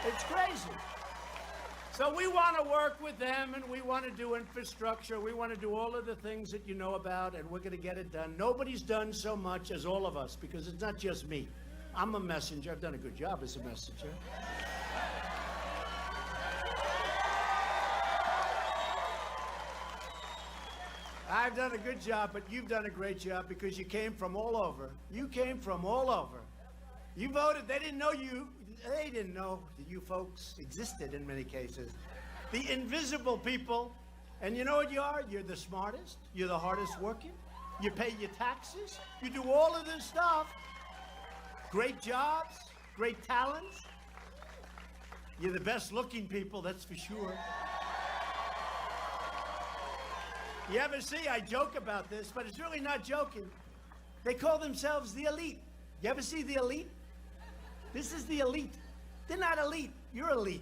It's crazy. So we want to work with them, and we want to do infrastructure. We want to do all of the things that you know about, and we're going to get it done. Nobody's done so much as all of us, because it's not just me. I'm a messenger. I've done a good job as a messenger. I've done a good job, but you've done a great job because you came from all over. You came from all over. You voted. They didn't know you. They didn't know that you folks existed in many cases. The invisible people. And you know what you are? You're the smartest. You're the hardest working. You pay your taxes. You do all of this stuff. Great jobs. Great talents. You're the best looking people, that's for sure. You ever see, I joke about this, but it's really not joking. They call themselves the elite. You ever see the elite? This is the elite. They're not elite. You're elite.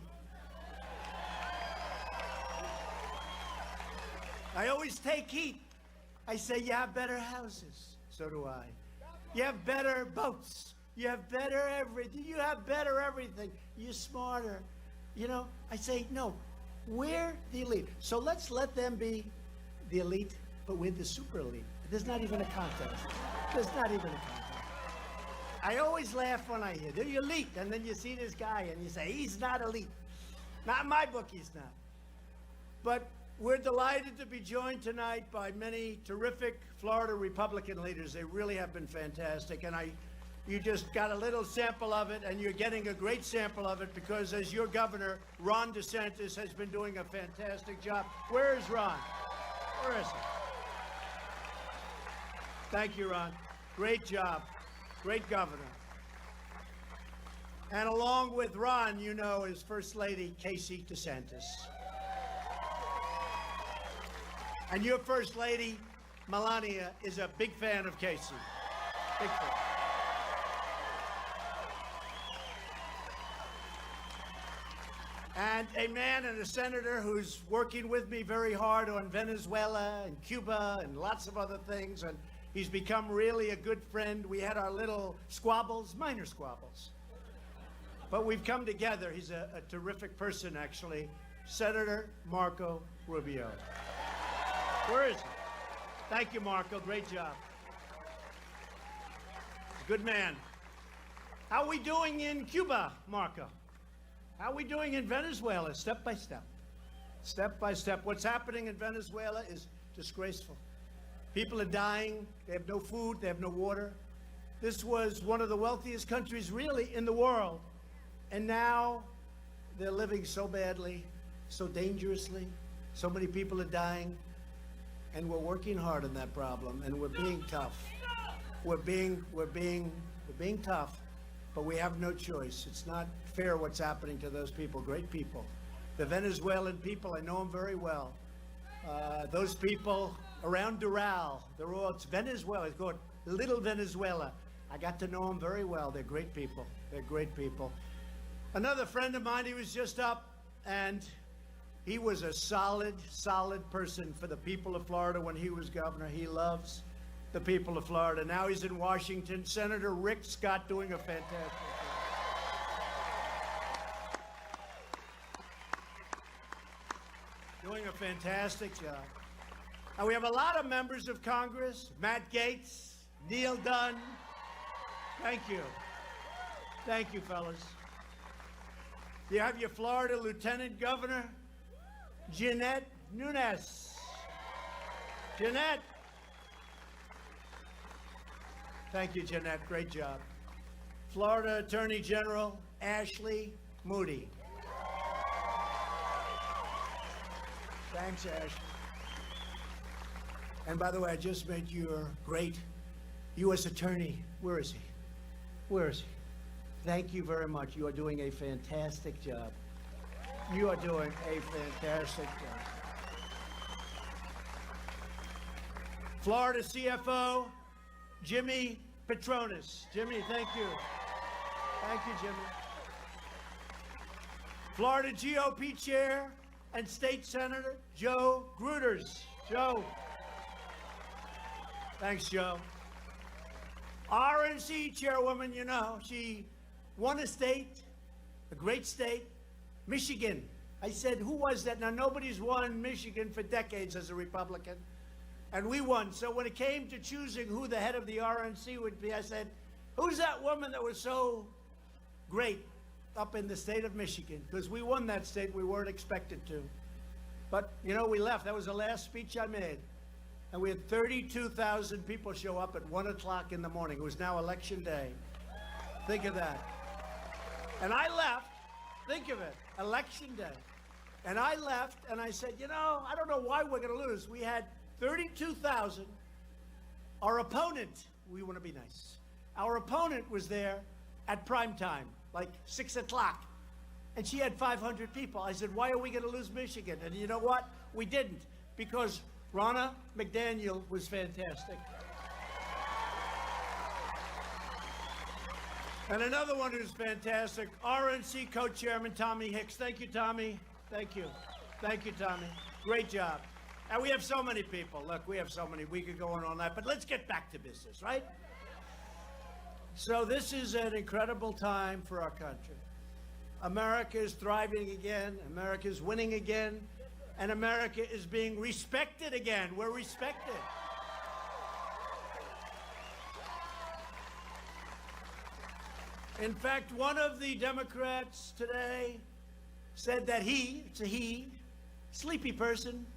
I always take heat. I say, you have better houses. So do I. You have better boats. You have better everything. You have better everything. You're smarter. You know, I say, no, we're the elite. So let's let them be the elite, but we're the super elite. There's not even a contest. There's not even a contest. I always laugh when I hear, they're elite, and then you see this guy and you say, he's not elite. Not in my book, he's not. But we're delighted to be joined tonight by many terrific Florida Republican leaders. They really have been fantastic, and you just got a little sample of it, and you're getting a great sample of it because as your governor, Ron DeSantis, has been doing a fantastic job. Where is Ron? Where is he? Thank you, Ron. Great job. Great governor. And along with Ron, you know, is First Lady Casey DeSantis. And your First Lady, Melania, is a big fan of Casey. Big fan. And a man and a senator who's working with me very hard on Venezuela and Cuba and lots of other things. And he's become really a good friend. We had our little squabbles, minor squabbles. But we've come together. He's a terrific person, actually. Senator Marco Rubio. Where is he? Thank you, Marco. Great job. Good man. How are we doing in Cuba, Marco? How are we doing in Venezuela, step by step? Step by step. What's happening in Venezuela is disgraceful. People are dying. They have no food. They have no water. This was one of the wealthiest countries, really, in the world. And now they're living so badly, so dangerously. So many people are dying. And we're working hard on that problem. And we're being tough. We're being tough. But we have no choice. It's not fair what's happening to those people, great people. The Venezuelan people, I know them very well. Those people around Doral, it's Venezuela, it's called Little Venezuela. I got to know them very well. They're great people. They're great people. Another friend of mine, he was just up, and he was a solid person for the people of Florida when he was governor. He loves the people of Florida. Now he's in Washington. Senator Rick Scott doing a fantastic job. Doing a fantastic job. And we have a lot of members of Congress. Matt Gaetz, Neil Dunn. Thank you. Thank you, fellas. You have your Florida Lieutenant Governor, Jeanette Nunes. Jeanette. Thank you, Jeanette. Great job. Florida Attorney General Ashley Moody. Thanks, Ashley. And by the way, I just met your great U.S. Attorney. Where is he? Where is he? Thank you very much. You are doing a fantastic job. You are doing a fantastic job. Florida CFO, Jimmy Petronis. Jimmy, thank you. Thank you, Jimmy. Florida GOP Chair and State Senator Joe Gruters. Joe. Thanks, Joe. RNC Chairwoman, you know, she won a state, a great state, Michigan. I said, who was that? Now, nobody's won Michigan for decades as a Republican. And we won. So when it came to choosing who the head of the RNC would be, I said, who's that woman that was so great up in the state of Michigan? Because we won that state. We weren't expected to. But, you know, we left. That was the last speech I made. and we had 32,000 people show up at 1 o'clock in the morning. It was now election day. Think of that. And I left, think of it, election day. And I left and I said, you know, I don't know why we're going to lose. We had 32,000. Our opponent, we want to be nice. Our opponent was there at prime time, like 6 o'clock. And she had 500 people. I said, why are we going to lose Michigan? And you know what? We didn't, because Ronna McDaniel was fantastic. And another one who's fantastic, RNC co-chairman Tommy Hicks. Thank you, Tommy. Thank you. Thank you, Tommy. Great job. And we have so many people. Look, we have so many. We could go on all night. But let's get back to business, right? So this is an incredible time for our country. America is thriving again. America is winning again. And America is being respected again. We're respected. In fact, one of the Democrats today said that it's a he, sleepy person,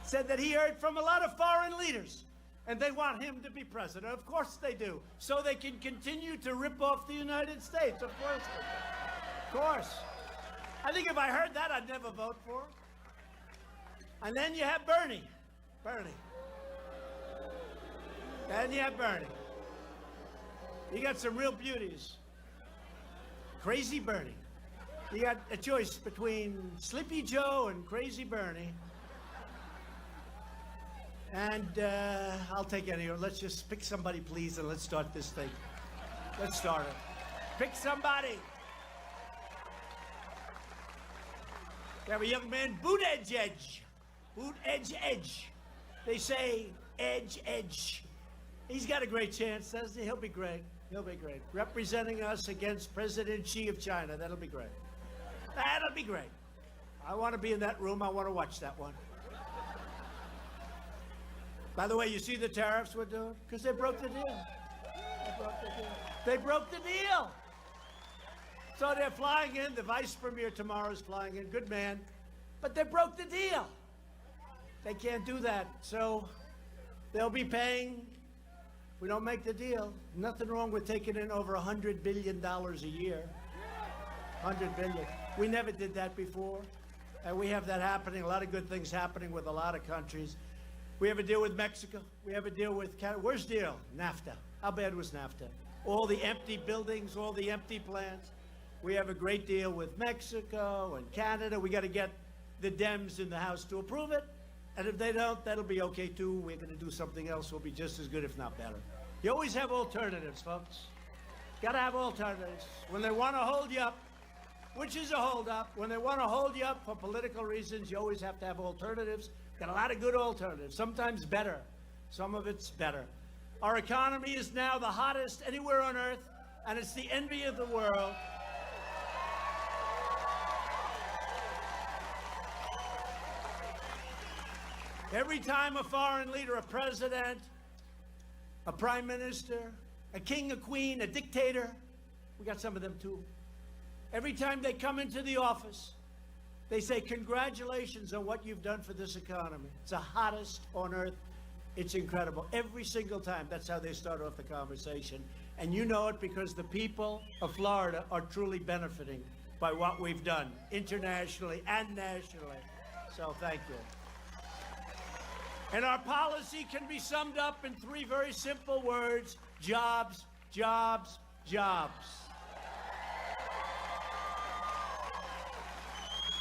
said that he heard from a lot of foreign leaders, and they want him to be president. Of course they do, so they can continue to rip off the United States. Of course they do. Of course. I think if I heard that, I'd never vote for him. And then you have Bernie. Then you have Bernie. You got some real beauties. Crazy Bernie. You got a choice between Sleepy Joe and Crazy Bernie. And I'll take any. Let's just pick somebody, please, and let's start this thing. Let's start it. Pick somebody. We have a young man, Boot Edge. Boot Edge. They say edge. He's got a great chance, doesn't he? He'll be great. He'll be great. Representing us against President Xi of China. That'll be great. That'll be great. I want to be in that room. I want to watch that one. By the way, you see the tariffs we're doing? Because they broke the deal. They broke the deal. So they're flying in. The vice premier tomorrow is flying in. Good man. But they broke the deal. They can't do that. So they'll be paying. We don't make the deal. Nothing wrong with taking in over $100 billion a year. 100 billion. We never did that before. And we have that happening. A lot of good things happening with a lot of countries. We have a deal with Mexico. We have a deal with Canada. Where's the deal? NAFTA. How bad was NAFTA? All the empty buildings, all the empty plants. We have a great deal with Mexico and Canada. We got to get the Dems in the House to approve it. And if they don't, that'll be okay too. We're going to do something else. We'll be just as good, if not better. You always have alternatives, folks. Got to have alternatives. When they want to hold you up, which is a hold-up, when they want to hold you up for political reasons, you always have to have alternatives. Got a lot of good alternatives, sometimes better. Some of it's better. Our economy is now the hottest anywhere on earth, and it's the envy of the world. Every time a foreign leader, a president, a prime minister, a king, a queen, a dictator, we got some of them too. Every time they come into the office, they say, congratulations on what you've done for this economy. It's the hottest on earth. It's incredible. Every single time, that's how they start off the conversation. And you know it because the people of Florida are truly benefiting by what we've done internationally and nationally. So thank you. And our policy can be summed up in 3 very simple words: jobs, jobs, jobs.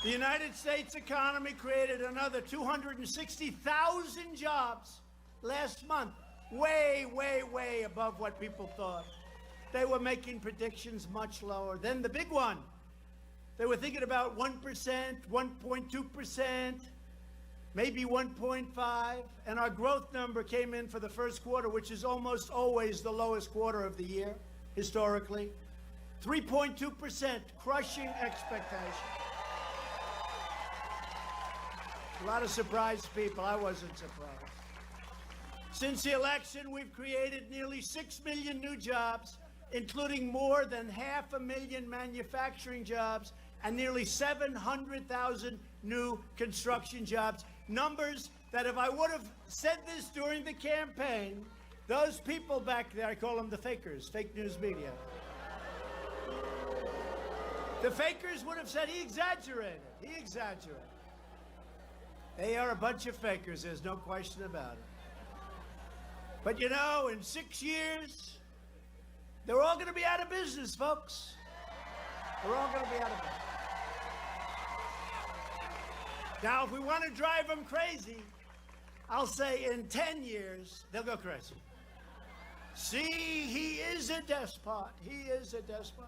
The United States economy created another 260,000 jobs last month. Way, way, way above what people thought. They were making predictions much lower. Then the big one. They were thinking about 1%, 1.2%, maybe 1.5%. And our growth number came in for the first quarter, which is almost always the lowest quarter of the year, historically. 3.2%, crushing expectations. A lot of surprised people. I wasn't surprised. Since the election, we've created nearly 6 million new jobs, including more than 500,000 manufacturing jobs and nearly 700,000 new construction jobs. Numbers that if I would have said this during the campaign, those people back there, I call them the fakers, fake news media. The fakers would have said he exaggerated. He exaggerated. They are a bunch of fakers, there's no question about it. But you know, in 6 years, they're all going to be out of business, folks. They're all going to be out of business. Now, if we want to drive them crazy, I'll say in 10 years, they'll go crazy. See, he is a despot. He is a despot.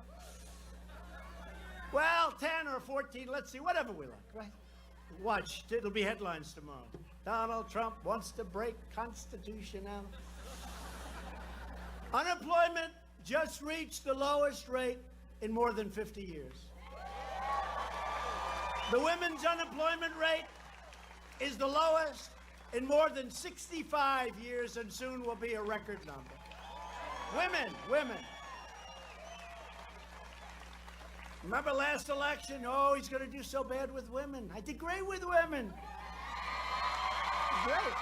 Well, 10 or 14, let's see, whatever we like, right? Watch, it'll be headlines tomorrow. Donald Trump wants to break constitutionality. Unemployment just reached the lowest rate in more than 50 years. The women's unemployment rate is the lowest in more than 65 years and soon will be a record number. Women. Remember last election? Oh, he's going to do so bad with women. I did great with women. Great.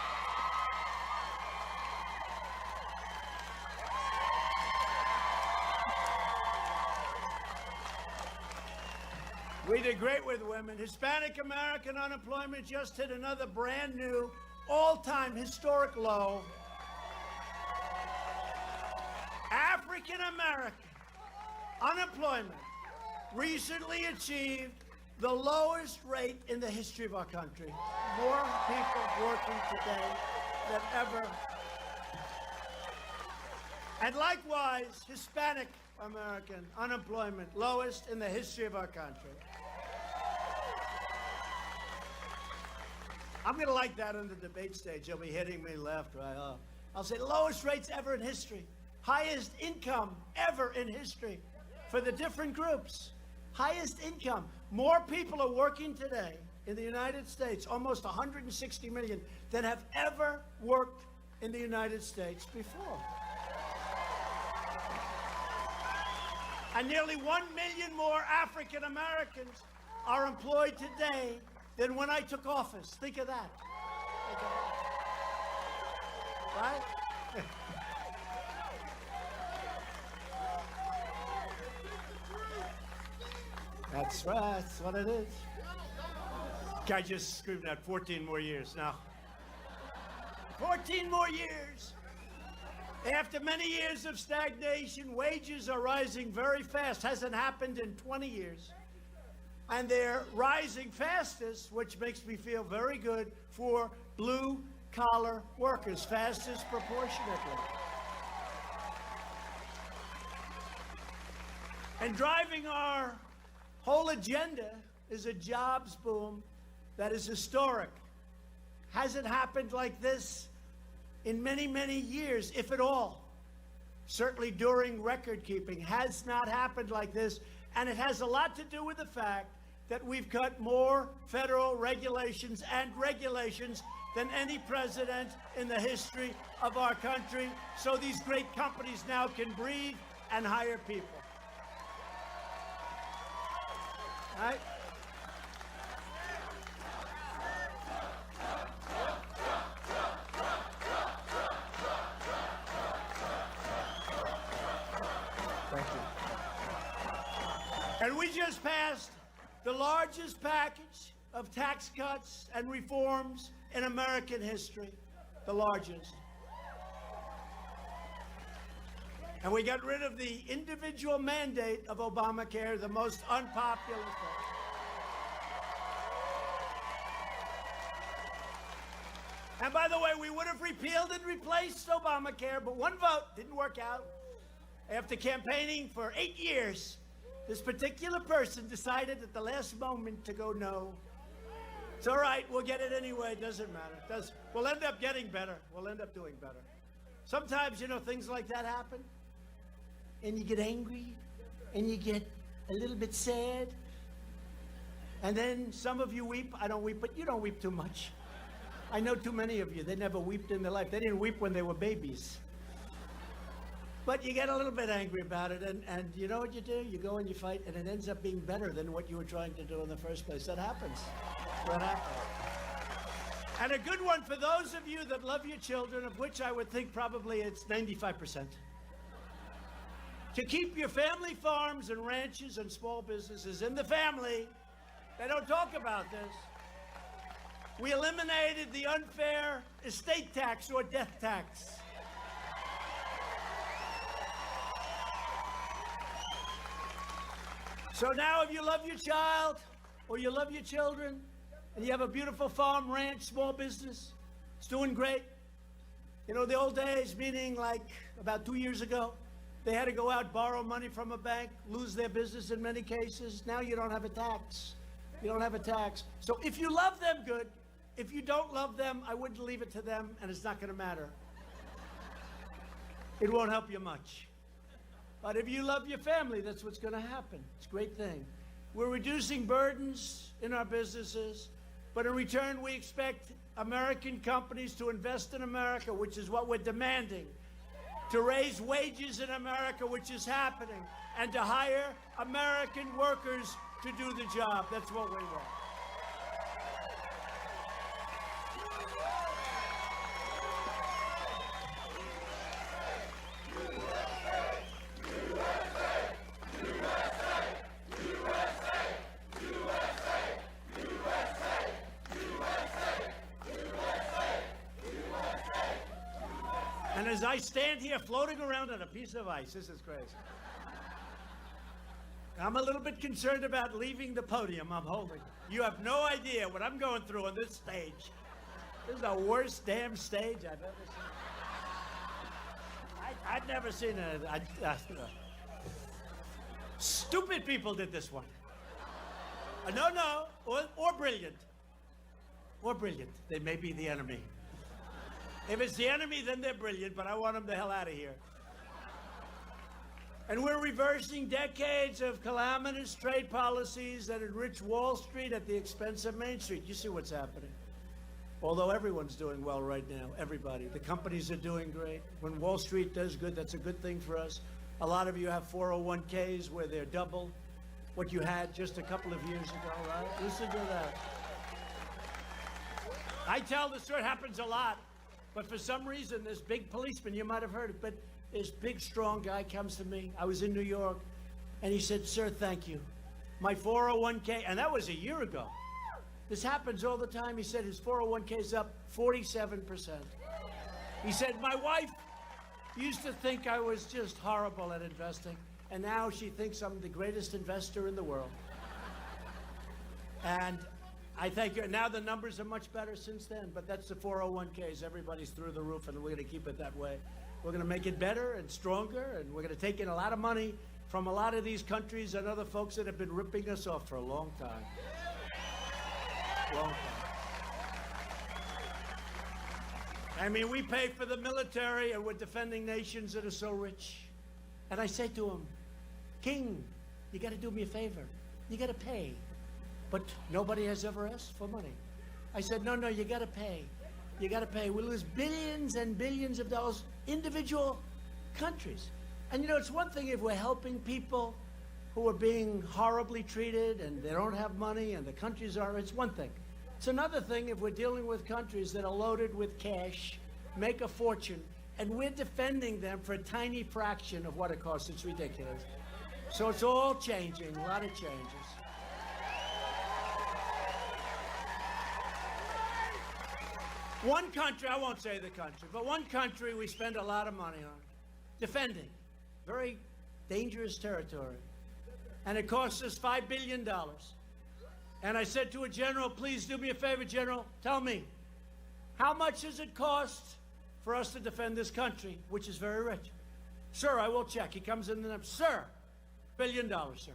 We did great with women. Hispanic American unemployment just hit another brand new, all-time historic low. African American unemployment recently achieved the lowest rate in the history of our country. More people working today than ever. And likewise, Hispanic American unemployment, lowest in the history of our country. I'm going to like that on the debate stage. They'll be hitting me left, right, up. I'll say lowest rates ever in history. Highest income ever in history for the different groups. Highest income. More people are working today in the United States, almost 160 million, than have ever worked in the United States before. And nearly 1 million more African Americans are employed today than when I took office. Think of that. Right? That's right. That's what it is. Guy just screamed out 14 more years now. 14 more years. After many years of stagnation, wages are rising very fast. Hasn't happened in 20 years. And they're rising fastest, which makes me feel very good for blue-collar workers, fastest proportionately. And driving our whole agenda is a jobs boom that is historic. Hasn't happened like this in many, many years, if at all. Certainly during record keeping, has not happened like this. And it has a lot to do with the fact that we've cut more federal regulations and regulations than any president in the history of our country. So these great companies now can breathe and hire people. Right? Thank you. And we just passed the largest package of tax cuts and reforms in American history, the largest. And we got rid of the individual mandate of Obamacare, the most unpopular thing. And by the way, we would have repealed and replaced Obamacare, but one vote didn't work out. After campaigning for 8 years, this particular person decided at the last moment to go no. It's all right, we'll get it anyway, it doesn't matter. We'll end up getting better. We'll end up doing better. Sometimes, you know, things like that happen, and you get angry, and you get a little bit sad, and then some of you weep. I don't weep, but you don't weep too much. I know too many of you, they never wept in their life. They didn't weep when they were babies. But you get a little bit angry about it, and you know what you do? You go and you fight, and it ends up being better than what you were trying to do in the first place. That happens. That happens. And a good one for those of you that love your children, of which I would think probably it's 95%. To keep your family farms and ranches and small businesses in the family. They don't talk about this. We eliminated the unfair estate tax or death tax. So now if you love your child or you love your children and you have a beautiful farm, ranch, small business, it's doing great. You know, the old days, meaning like about 2 years ago, they had to go out, borrow money from a bank, lose their business in many cases. Now you don't have a tax. You don't have a tax. So if you love them, good. If you don't love them, I wouldn't leave it to them, and it's not going to matter. It won't help you much. But if you love your family, that's what's going to happen. It's a great thing. We're reducing burdens in our businesses, but in return, we expect American companies to invest in America, which is what we're demanding, to raise wages in America, which is happening, and to hire American workers to do the job. That's what we want. And as I stand here floating around on a piece of ice, this is crazy. I'm a little bit concerned about leaving the podium I'm holding. You have no idea what I'm going through on this stage. This is the worst damn stage I've ever seen. I've never seen stupid people did this one. Or brilliant. Or brilliant. They may be the enemy. If it's the enemy, then they're brilliant, but I want them the hell out of here. And we're reversing decades of calamitous trade policies that enrich Wall Street at the expense of Main Street. You see what's happening. Although everyone's doing well right now, everybody. The companies are doing great. When Wall Street does good, that's a good thing for us. A lot of you have 401ks where they're double what you had just a couple of years ago, right? Listen to that. I tell the story, it happens a lot. But for some reason, this big policeman, you might have heard it, but this big, strong guy comes to me. I was in New York, and he said, "Sir, thank you. My 401k," and that was a year ago. This happens all the time. He said his 401k is up 47%. He said, "My wife used to think I was just horrible at investing, and now she thinks I'm the greatest investor in the world." And I thank you. Now the numbers are much better since then, but that's the 401ks. Everybody's through the roof, and we're going to keep it that way. We're going to make it better and stronger, and we're going to take in a lot of money from a lot of these countries and other folks that have been ripping us off for a long time. Long time. I mean, we pay for the military, and we're defending nations that are so rich. And I say to him, "King, you got to do me a favor. You got to pay." But nobody has ever asked for money. I said, no, you got to pay. You got to pay. We lose billions and billions of dollars, individual countries. And you know, it's one thing if we're helping people who are being horribly treated and they don't have money and the countries are, it's one thing. It's another thing if we're dealing with countries that are loaded with cash, make a fortune, and we're defending them for a tiny fraction of what it costs. It's ridiculous. So it's all changing, a lot of changes. One country, I won't say the country, but one country we spend a lot of money on defending. Very dangerous territory. And it costs us $5 billion. And I said to a general, "Please do me a favor, General. Tell me, how much does it cost for us to defend this country, which is very rich?" "Sir, I will check." He comes in and, "Sir, $1 billion, sir."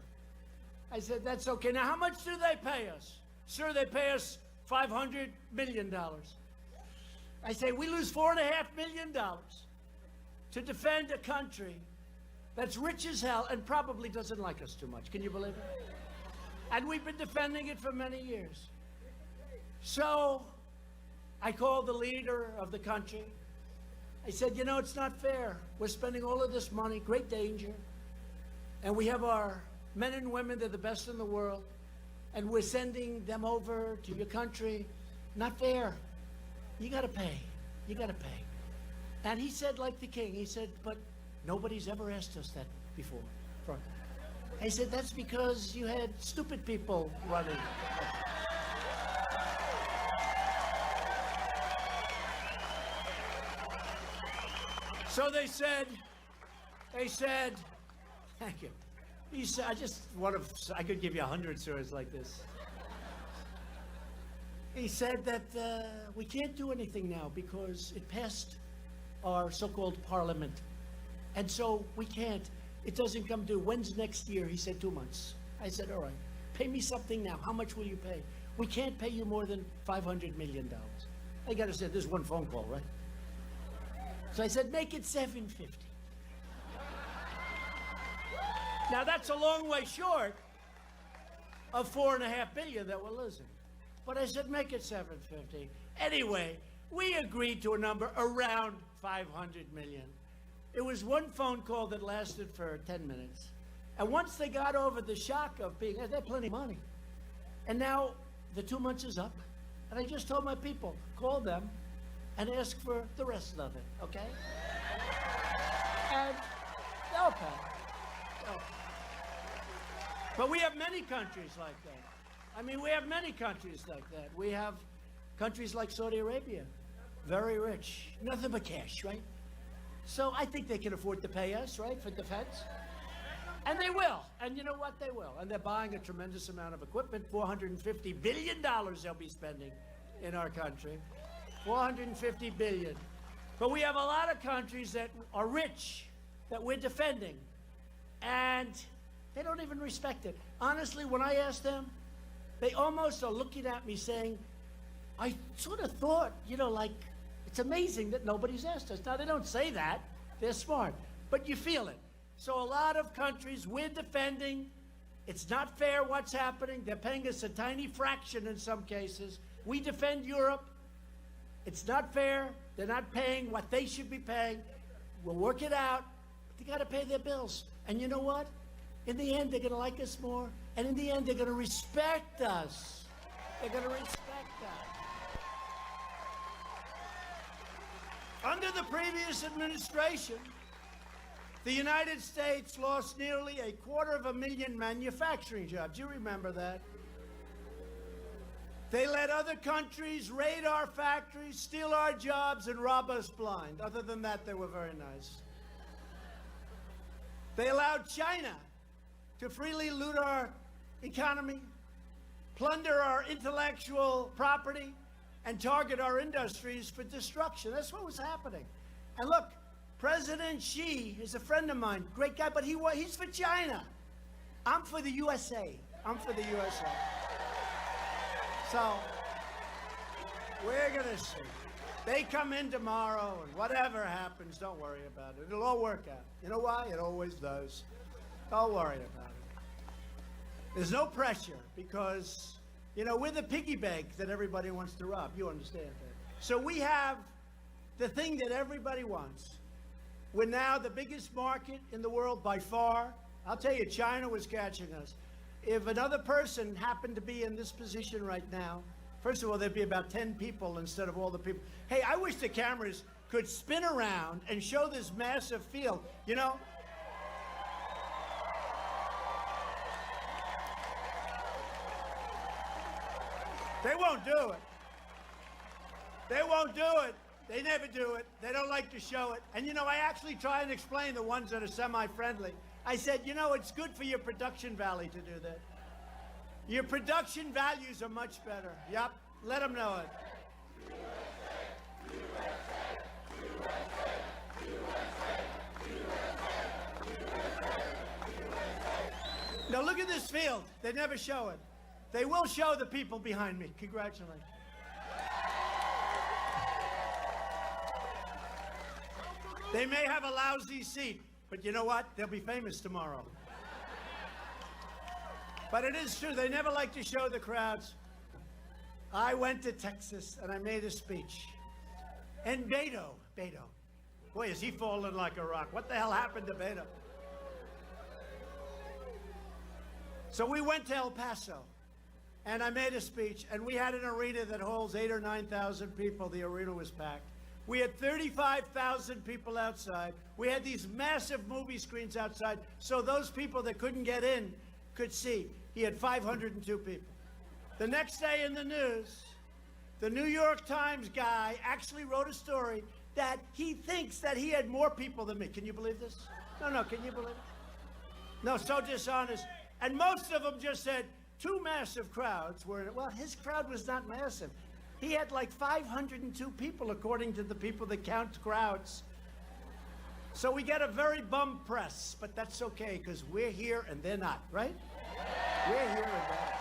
I said, "That's okay. Now, how much do they pay us?" "Sir, they pay us $500 million. I say, we lose $4.5 million to defend a country that's rich as hell and probably doesn't like us too much. Can you believe it? And we've been defending it for many years. So I called the leader of the country. I said, you know, it's not fair. We're spending all of this money, great danger, and we have our men and women, they're the best in the world, and we're sending them over to your country. Not fair. you got to pay. You got to pay. And he said, like the king, he said, but nobody's ever asked us that before. He said, that's because you had stupid people running. So they said, thank you. He said, I could give you 100 stories like this. He said that we can't do anything now because it passed our so-called parliament. And so we can't. It doesn't come due. When's next year? He said 2 months. I said, all right, pay me something now. How much will you pay? We can't pay you more than $500 million. I got to say, this is one phone call, right? So I said, make it $750. Now that's a long way short of $4.5 billion that we're losing. But I said, make it $750. Anyway, we agreed to a number around $500 million. It was one phone call that lasted for 10 minutes. And once they got over the shock of being, they had plenty of money. And now the 2 months is up. And I just told my people, call them and ask for the rest of it, okay? And they'll pay. They'll pay. But we have many countries like that. I mean, we have many countries like that. We have countries like Saudi Arabia, very rich, nothing but cash, right? So I think they can afford to pay us, right, for defense. And they will. And you know what? They will. And they're buying a tremendous amount of equipment, $450 billion they'll be spending in our country. $450 billion. But we have a lot of countries that are rich, that we're defending. And they don't even respect it. Honestly, when I ask them, they almost are looking at me saying, I sort of thought, you know, like, it's amazing that nobody's asked us. Now, they don't say that. They're smart. But you feel it. So a lot of countries we're defending. It's not fair what's happening. They're paying us a tiny fraction in some cases. We defend Europe. It's not fair. They're not paying what they should be paying. We'll work it out. But they got to pay their bills. And you know what? In the end, they're going to like us more. And in the end, they're going to respect us. They're going to respect us. Under the previous administration, the United States lost nearly 250,000 manufacturing jobs. You remember that? They let other countries raid our factories, steal our jobs, and rob us blind. Other than that, they were very nice. They allowed China to freely loot our economy, plunder our intellectual property, and target our industries for destruction. That's what was happening. And look, President Xi is a friend of mine, great guy, but he's for China. I'm for the USA. I'm for the USA. So, we're going to see. They come in tomorrow, and whatever happens, don't worry about it. It'll all work out. You know why? It always does. Don't worry about it. There's no pressure because, you know, we're the piggy bank that everybody wants to rob. You understand that. So we have the thing that everybody wants. We're now the biggest market in the world by far. I'll tell you, China was catching us. If another person happened to be in this position right now, first of all, there'd be about 10 people instead of all the people. Hey, I wish the cameras could spin around and show this massive field. You know, they won't do it. They won't do it. They never do it. They don't like to show it. And, you know, I actually try and explain the ones that are semi-friendly. I said, you know, it's good for your production value to do that. Your production values are much better. Yep. Let them know it. Now, look at this field. They never show it. They will show the people behind me. Congratulations. They may have a lousy seat, but you know what? They'll be famous tomorrow. But it is true. They never like to show the crowds. I went to Texas, and I made a speech. And Beto, boy, is he falling like a rock. What the hell happened to Beto? So we went to El Paso. and I made a speech, and we had an arena that holds 8,000 or 9,000 people. The arena was packed. We had 35,000 people outside. We had these massive movie screens outside, so those people that couldn't get in could see. He had 502 people. The next day in the news, the New York Times guy actually wrote a story that he thinks that he had more people than me. Can you believe this? No, can you believe it? No, so dishonest. And most of them just said, two massive crowds were, well, his crowd was not massive. He had like 502 people, according to the people that count crowds. So we get a very bum press, but that's okay, because we're here and they're not, right? We're here and they're not.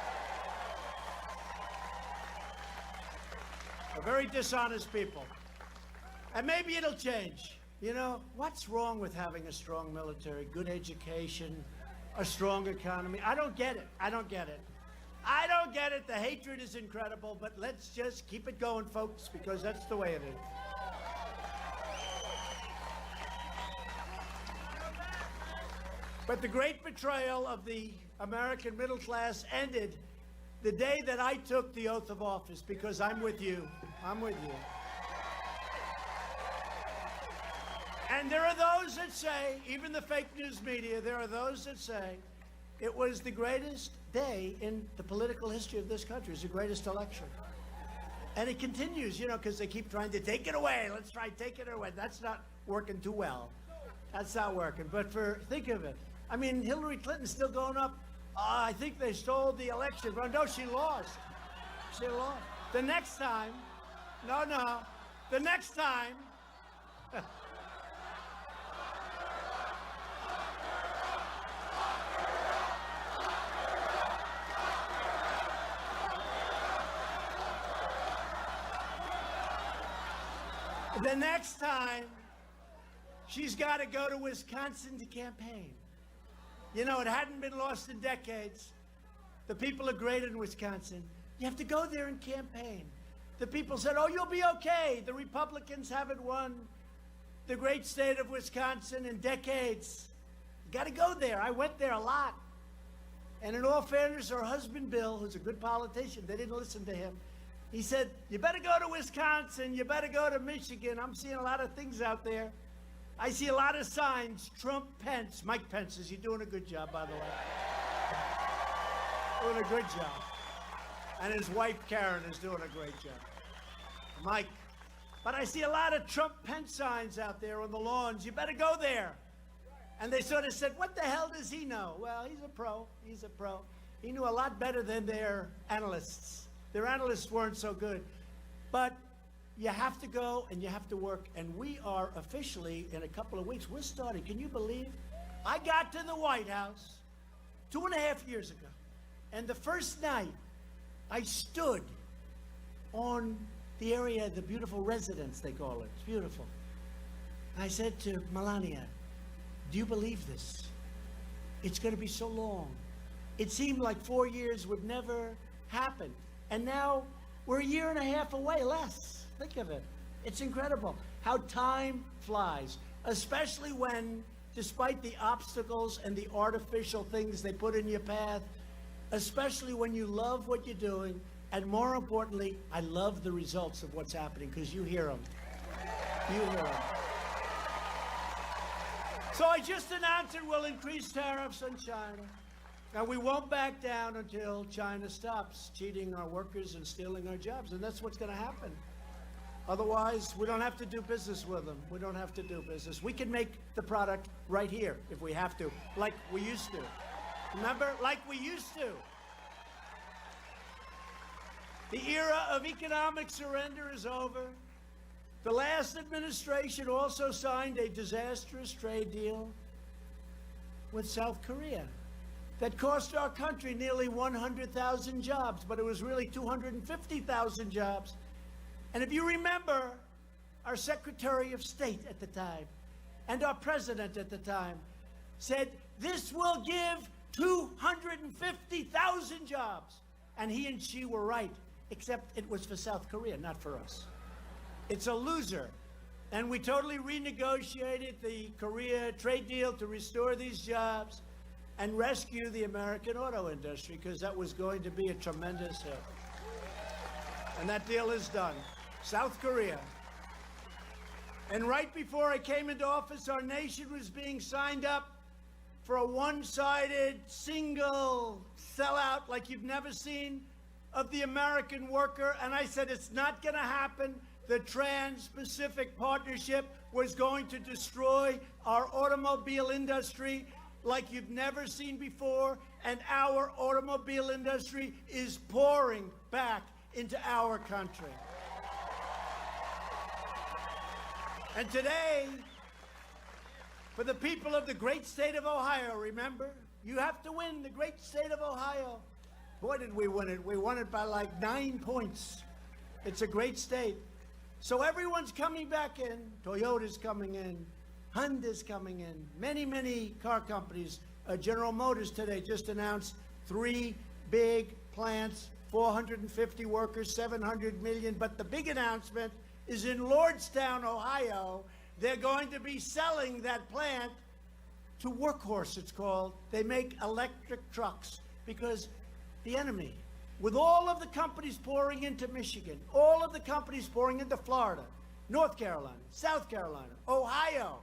We're very dishonest people. And maybe it'll change. You know, what's wrong with having a strong military, good education, a strong economy? I don't get it. I don't get it. I don't get it. The hatred is incredible, but let's just keep it going, folks, because that's the way it is. But the great betrayal of the American middle class ended the day that I took the oath of office, because I'm with you. I'm with you. And there are those that say, even the fake news media, there are those that say it was the greatest day in the political history of this country. It's the greatest election. And it continues, you know, because they keep trying to take it away. Let's try to take it away. That's not working too well. That's not working. But think of it. I mean, Hillary Clinton's still going up. I think they stole the election. But no, she lost. She lost. The next time, the next time, the next time, she's got to go to Wisconsin to campaign. You know, it hadn't been lost in decades. The people are great in Wisconsin. You have to go there and campaign. The people said, oh, you'll be okay. The Republicans haven't won the great state of Wisconsin in decades. You got to go there. I went there a lot. And in all fairness, her husband, Bill, who's a good politician, they didn't listen to him. He said, you better go to Wisconsin. You better go to Michigan. I'm seeing a lot of things out there. I see a lot of signs. Trump, Pence. Mike Pence, is he doing a good job, by the way? Doing a good job. And his wife, Karen, is doing a great job. Mike. But I see a lot of Trump, Pence signs out there on the lawns. You better go there. And they sort of said, what the hell does he know? Well, he's a pro. He's a pro. He knew a lot better than their analysts. Their analysts weren't so good. But you have to go and you have to work. And we are officially, in a couple of weeks, we're starting. Can you believe? I got to the White House 2.5 years ago. And the first night, I stood on the area, the beautiful residence, they call it. It's beautiful. I said to Melania, do you believe this? It's going to be so long. It seemed like 4 years would never happen. And now we're 1.5 years away, less. Think of it. It's incredible how time flies, especially when, despite the obstacles and the artificial things they put in your path, especially when you love what you're doing, and more importantly, I love the results of what's happening, because you hear them. You hear them. So I just announced it will increase tariffs on China. And we won't back down until China stops cheating our workers and stealing our jobs. And that's what's going to happen. Otherwise, we don't have to do business with them. We don't have to do business. We can make the product right here if we have to, like we used to. Remember? Like we used to. The era of economic surrender is over. The last administration also signed a disastrous trade deal with South Korea that cost our country nearly 100,000 jobs, but it was really 250,000 jobs. And if you remember, our Secretary of State at the time and our President at the time said, this will give 250,000 jobs. And he and she were right, except it was for South Korea, not for us. It's a loser. And we totally renegotiated the Korea trade deal to restore these jobs. and rescue the American auto industry, because that was going to be a tremendous hit. And that deal is done. South Korea. And right before I came into office, our nation was being signed up for a one-sided, single sellout like you've never seen of the American worker. And I said, it's not going to happen. The Trans-Pacific Partnership was going to destroy our automobile industry like you've never seen before. And our automobile industry is pouring back into our country. And today, for the people of the great state of Ohio, remember, you have to win the great state of Ohio. Boy, did we win it. We won it by like 9 points. It's a great state. So everyone's coming back in. Toyota's coming in. Honda's coming in. Many, many car companies. General Motors today just announced 3 big plants, 450 workers, 700 million. But the big announcement is in Lordstown, Ohio. They're going to be selling that plant to Workhorse, it's called. They make electric trucks because the enemy, with all of the companies pouring into Michigan, all of the companies pouring into Florida, North Carolina, South Carolina, Ohio,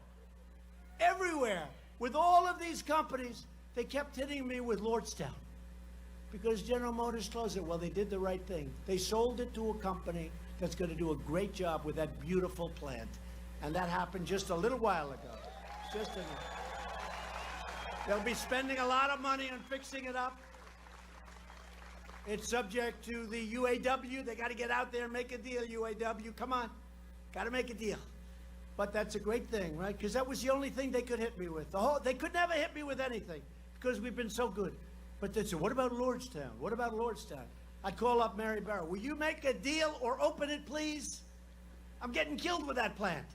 everywhere, with all of these companies, they kept hitting me with Lordstown because General Motors closed it. Well, they did the right thing. They sold it to a company that's going to do a great job with that beautiful plant. And that happened just a little while ago. Just a little. They'll be spending a lot of money on fixing it up. It's subject to the UAW. They got to get out there and make a deal, UAW. Come on. Got to make a deal. But that's a great thing, right? Because that was the only thing they could hit me with. They could never hit me with anything because we've been so good. But they said, what about Lordstown? What about Lordstown? I'd call up Mary Barrow. Will you make a deal or open it, please? I'm getting killed with that plant.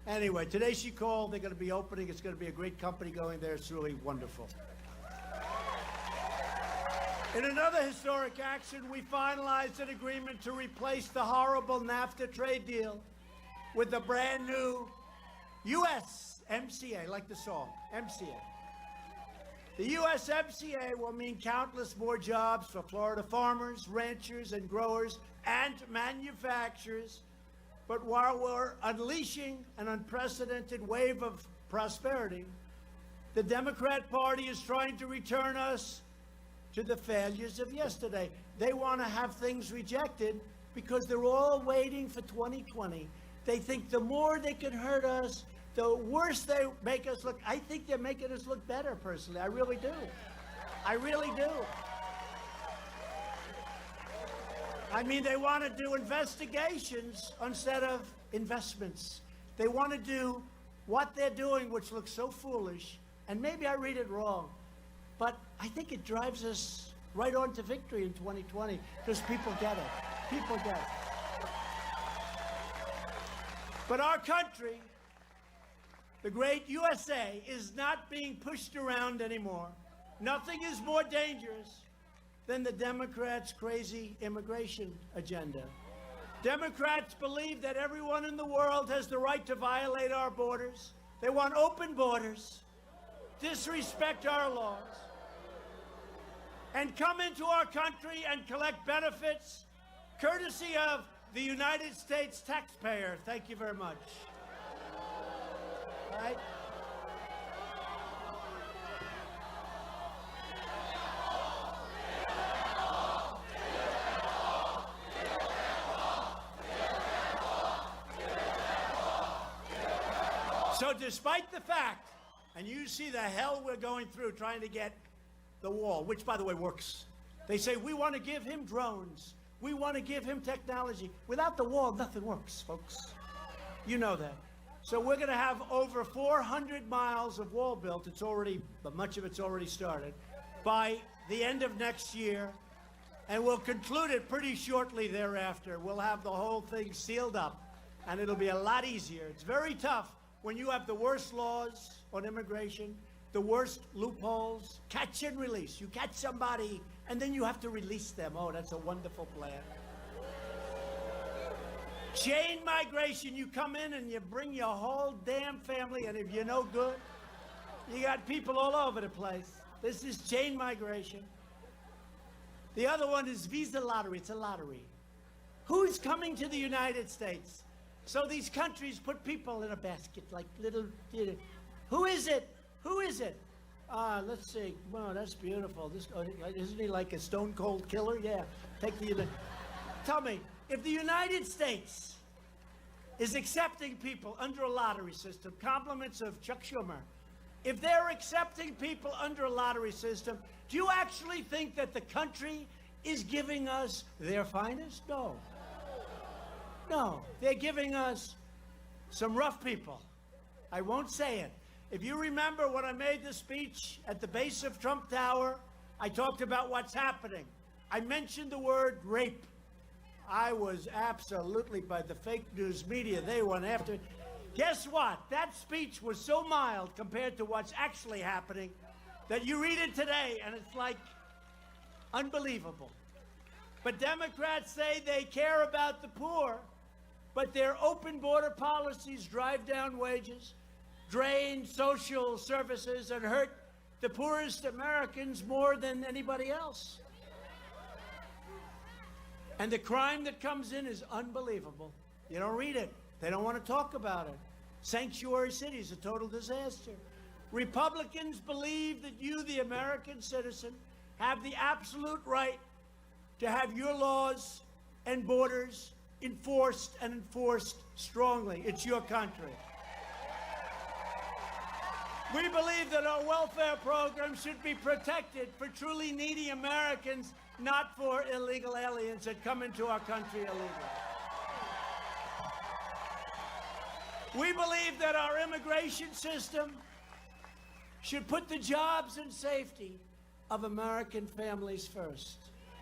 Anyway, today she called. They're going to be opening. It's going to be a great company going there. It's really wonderful. In another historic action, we finalized an agreement to replace the horrible NAFTA trade deal with the brand new USMCA, like the song, MCA. The USMCA will mean countless more jobs for Florida farmers, ranchers, and growers, and manufacturers. But while we're unleashing an unprecedented wave of prosperity, the Democrat Party is trying to return us to the failures of yesterday. They want to have things rejected because they're all waiting for 2020. They think the more they can hurt us, the worse they make us look. I think they're making us look better, personally. I really do. I really do. I mean, they want to do investigations instead of investments. They want to do what they're doing, which looks so foolish. And maybe I read it wrong, but I think it drives us right on to victory in 2020 because people get it. People get it. But our country, the great USA, is not being pushed around anymore. Nothing is more dangerous than the Democrats' crazy immigration agenda. Democrats believe that everyone in the world has the right to violate our borders. They want open borders, disrespect our laws, and come into our country and collect benefits courtesy of the United States taxpayer. Thank you very much. Right? So despite the fact, and you see the hell we're going through trying to get the wall, which by the way works. They say we want to give him drones. We want to give him technology. Without the wall, nothing works, folks. You know that. So we're going to have over 400 miles of wall built. It's already, but much of it's already started, by the end of next year. And we'll conclude it pretty shortly thereafter. We'll have the whole thing sealed up, and it'll be a lot easier. It's very tough when you have the worst laws on immigration, the worst loopholes, catch and release. You catch somebody, and then you have to release them. Oh, that's a wonderful plan. Chain migration, you come in and you bring your whole damn family, and if you're no good, You got people all over the place. This is chain migration. The other one is visa lottery. It's a lottery. Who's coming to the United States? So these countries put people in a basket like little, who is it? Who is it? Let's see. Wow, that's beautiful. This, isn't he like a stone cold killer? Yeah. Take the, tell me, if the United States is accepting people under a lottery system, compliments of Chuck Schumer, if they're accepting people under a lottery system, do you actually think that the country is giving us their finest? No. No, they're giving us some rough people. I won't say it. If you remember when I made the speech at the base of Trump Tower, I talked about what's happening. I mentioned the word rape. I was absolutely, by the fake news media, they went after it. Guess what? That speech was so mild compared to what's actually happening that you read it today and it's like unbelievable. But Democrats say they care about the poor, but their open border policies drive down wages, drain social services, and hurt the poorest Americans more than anybody else. And the crime that comes in is unbelievable. You don't read it. They don't want to talk about it. Sanctuary cities, a total disaster. Republicans believe that you, the American citizen, have the absolute right to have your laws and borders enforced and enforced strongly. It's your country. We believe that our welfare program should be protected for truly needy Americans, not for illegal aliens that come into our country illegally. We believe that our immigration system should put the jobs and safety of American families first.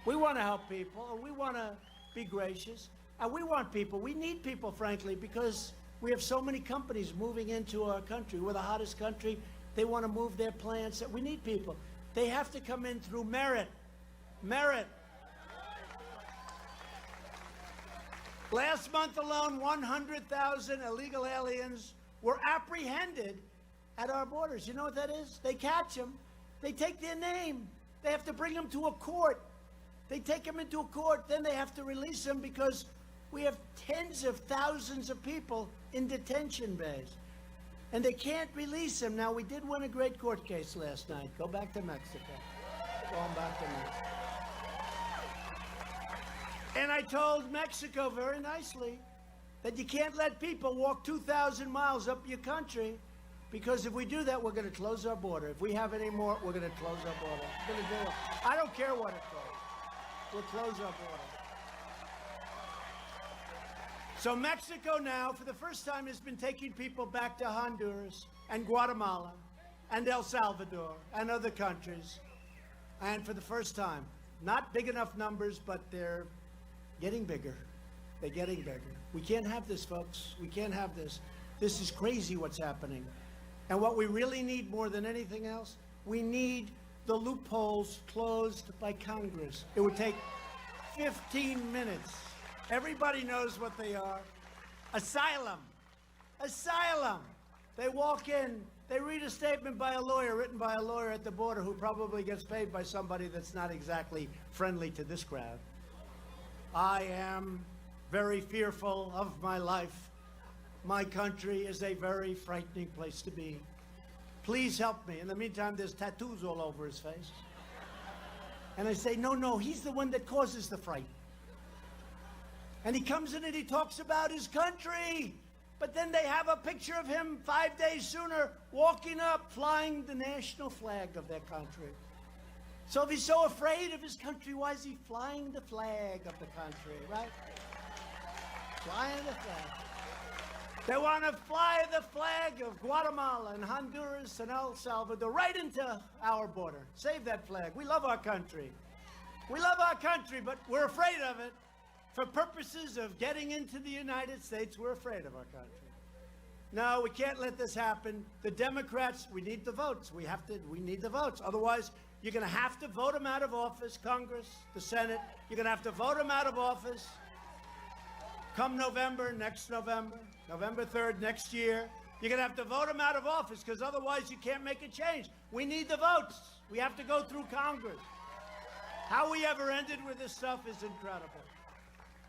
We want to help people, and we want to be gracious, and we want people. We need people, frankly, because we have so many companies moving into our country. We're the hottest country. They want to move their plants. We need people. They have to come in through merit. Merit. Last month alone, 100,000 illegal aliens were apprehended at our borders. You know what that is? They catch them. They take their name. They have to bring them to a court. They take them into a court. Then they have to release them because we have tens of thousands of people in detention bays. And they can't release them. Now, we did win a great court case last night. Go back to Mexico. Going back to Mexico. And I told Mexico very nicely that you can't let people walk 2,000 miles up your country, because if we do that, we're going to close our border. If we have any more, we're going to close our border. We're going to do it. I don't care what it costs. We'll close our border. So Mexico now, for the first time, has been taking people back to Honduras and Guatemala and El Salvador and other countries. And for the first time, not big enough numbers, but they're getting bigger. They're getting bigger. We can't have this, folks. We can't have this. This is crazy what's happening. And what we really need more than anything else, we need the loopholes closed by Congress. It would take 15 minutes. Everybody knows what they are. Asylum. Asylum. They walk in, they read a statement by a lawyer, written by a lawyer at the border who probably gets paid by somebody that's not exactly friendly to this crowd. I am very fearful of my life. My country is a very frightening place to be. Please help me. In the meantime, there's tattoos all over his face. And I say, no, he's the one that causes the fright. And he comes in and he talks about his country. But then they have a picture of him 5 days sooner walking up, flying the national flag of their country. So if he's so afraid of his country, why is he flying the flag of the country, right? Flying the flag. They want to fly the flag of Guatemala and Honduras and El Salvador right into our border. Save that flag. We love our country. We love our country, but we're afraid of it. For purposes of getting into the United States, we're afraid of our country. No, we can't let this happen. The Democrats, we need the votes. We need the votes. Otherwise, you're going to have to vote them out of office, Congress, the Senate. You're going to have to vote them out of office come November, next November, November 3rd next year. You're going to have to vote him out of office because otherwise you can't make a change. We need the votes. We have to go through Congress. How we ever ended with this stuff is incredible.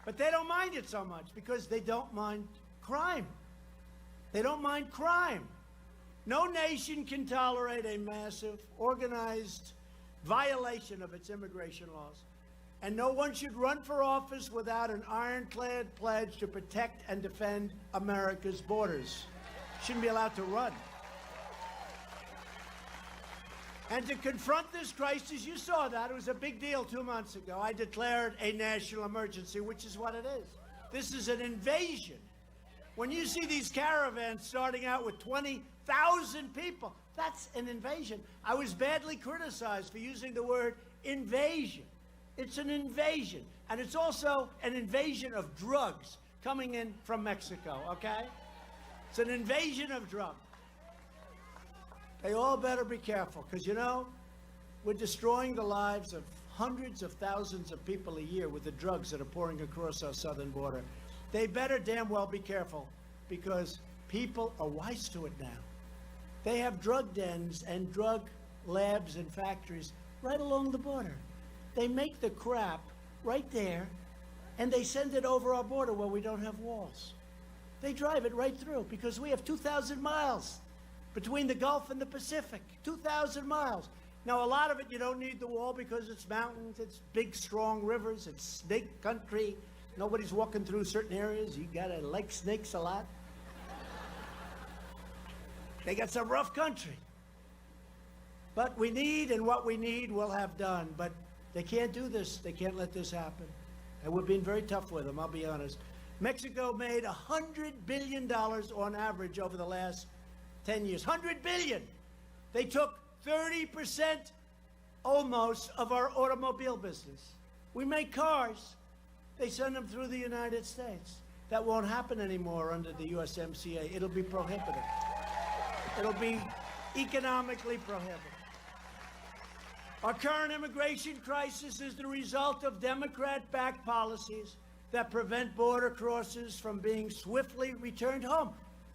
But they don't mind it so much because they don't mind crime. They don't mind crime. No nation can tolerate a massive, organized violation of its immigration laws. And no one should run for office without an ironclad pledge to protect and defend America's borders. Shouldn't be allowed to run. And to confront this crisis, you saw that. It was a big deal 2 months ago. I declared a national emergency, which is what it is. This is an invasion. When you see these caravans starting out with 20,000 people, that's an invasion. I was badly criticized for using the word invasion. It's an invasion. And it's also an invasion of drugs coming in from Mexico, okay? It's an invasion of drugs. They all better be careful, because, you know, we're destroying the lives of hundreds of thousands of people a year with the drugs that are pouring across our southern border. They better damn well be careful, because people are wise to it now. They have drug dens and drug labs and factories right along the border. They make the crap right there, and they send it over our border where we don't have walls. They drive it right through, because we have 2,000 miles between the Gulf and the Pacific. 2,000 miles. Now, a lot of it, you don't need the wall because it's mountains, it's big, strong rivers, it's snake country. Nobody's walking through certain areas. You gotta like snakes a lot. They got some rough country. But we need, and what we need we'll have done. But they can't do this. They can't let this happen. And we're being very tough with them, I'll be honest. Mexico made $100 billion on average over the last 10 years. $100 billion. They took 30% almost of our automobile business. We make cars. They send them through the United States. That won't happen anymore under the USMCA. It'll be prohibited. It'll be economically prohibited. Our current immigration crisis is the result of Democrat-backed policies that prevent border crossers from being swiftly returned home.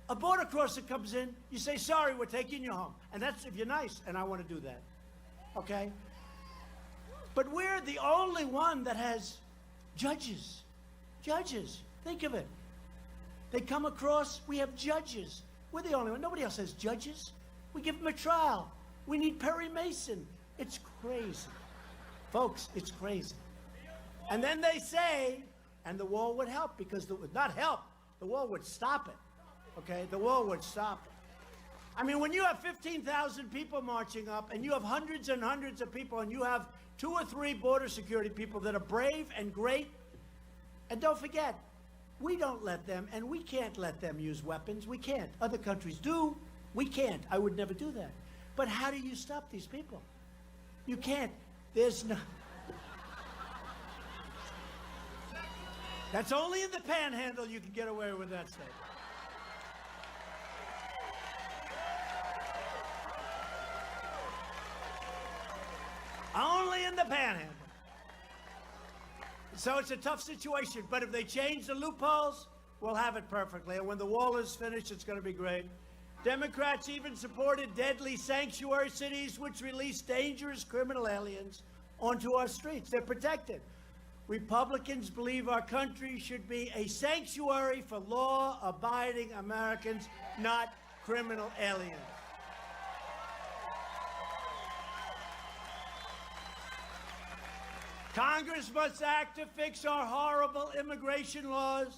A border crosser comes in, you say, sorry, we're taking you home. And that's if you're nice, and I want to do that. Okay? But we're the only one that has judges. Judges. Think of it. They come across, we have judges. We're the only one. Nobody else has judges. We give them a trial. We need Perry Mason. It's crazy. Folks, it's crazy. And then they say, and the wall would help, because it would not help. The wall would stop it. Okay? The wall would stop it. I mean, when you have 15,000 people marching up, and you have hundreds and hundreds of people, and you have 2 or 3 border security people that are brave and great, and don't forget, we don't let them, and we can't let them use weapons. We can't. Other countries do. We can't. I would never do that. But how do you stop these people? You can't. There's no... That's only in the panhandle you can get away with that stuff. Only in the panhandle. So it's a tough situation, but if they change the loopholes, we'll have it perfectly. And when the wall is finished, it's going to be great. Democrats even supported deadly sanctuary cities, which release dangerous criminal aliens onto our streets. They're protected. Republicans believe our country should be a sanctuary for law-abiding Americans, not criminal aliens. Congress must act to fix our horrible immigration laws.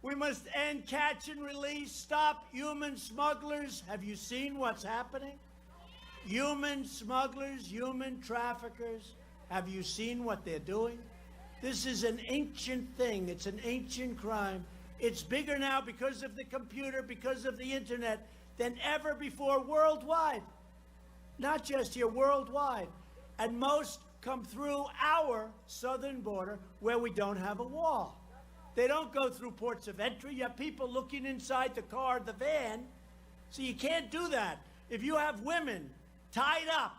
We must end catch and release, stop human smugglers. Have you seen what's happening? Human smugglers, human traffickers. Have you seen what they're doing? This is an ancient thing. It's an ancient crime. It's bigger now because of the computer, because of the internet, than ever before worldwide. Not just here, worldwide. And most come through our southern border where we don't have a wall. They don't go through ports of entry. You have people looking inside the car, the van. So you can't do that. If you have women tied up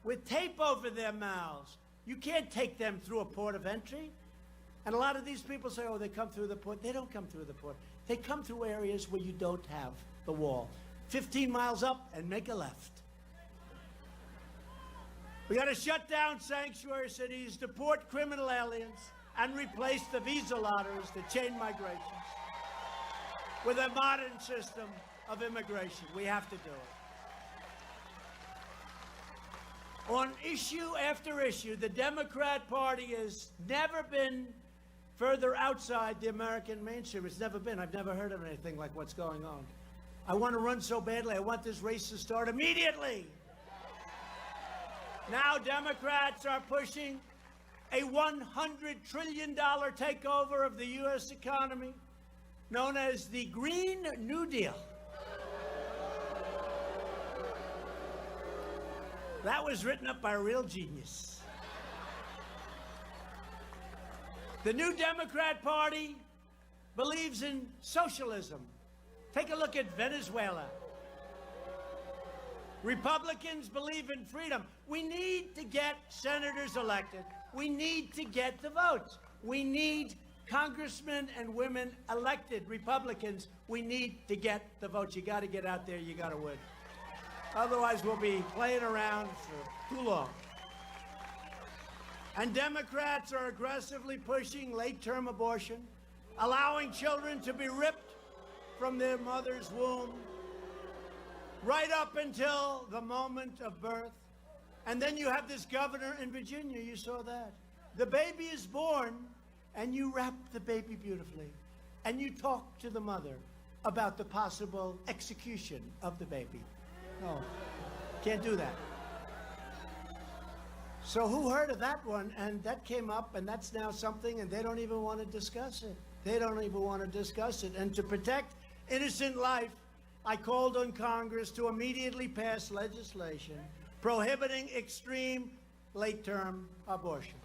with tape over their mouths, you can't take them through a port of entry. And a lot of these people say, oh, they come through the port. They don't come through the port. They come through areas where you don't have the wall. 15 miles up and make a left. We got to shut down sanctuary cities, deport criminal aliens, and replace the visa lotteries, the chain migrations, with a modern system of immigration. We have to do it. On issue after issue, the Democrat Party has never been further outside the American mainstream. It's never been. I've never heard of anything like what's going on. I want to run so badly. I want this race to start immediately. Now Democrats are pushing a $100 trillion takeover of the U.S. economy, known as the Green New Deal. That was written up by a real genius. The new Democrat Party believes in socialism. Take a look at Venezuela. Republicans believe in freedom. We need to get senators elected. We need to get the votes. We need congressmen and women elected. Republicans, we need to get the votes. You got to get out there. You got to win. Otherwise, we'll be playing around for too long. And Democrats are aggressively pushing late-term abortion, allowing children to be ripped from their mother's womb right up until the moment of birth. And then you have this governor in Virginia, you saw that. The baby is born, and you wrap the baby beautifully, and you talk to the mother about the possible execution of the baby. No, can't do that. So who heard of that one? And that came up, and that's now something, and they don't even want to discuss it. They don't even want to discuss it. And to protect innocent life, I called on Congress to immediately pass legislation prohibiting extreme late-term abortion.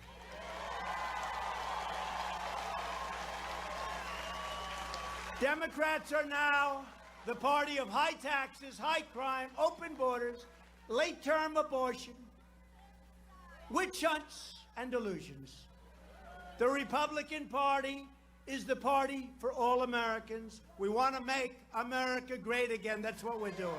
Democrats are now the party of high taxes, high crime, open borders, late-term abortion, witch hunts, and delusions. The Republican Party is the party for all Americans. We want to make America great again. That's what we're doing.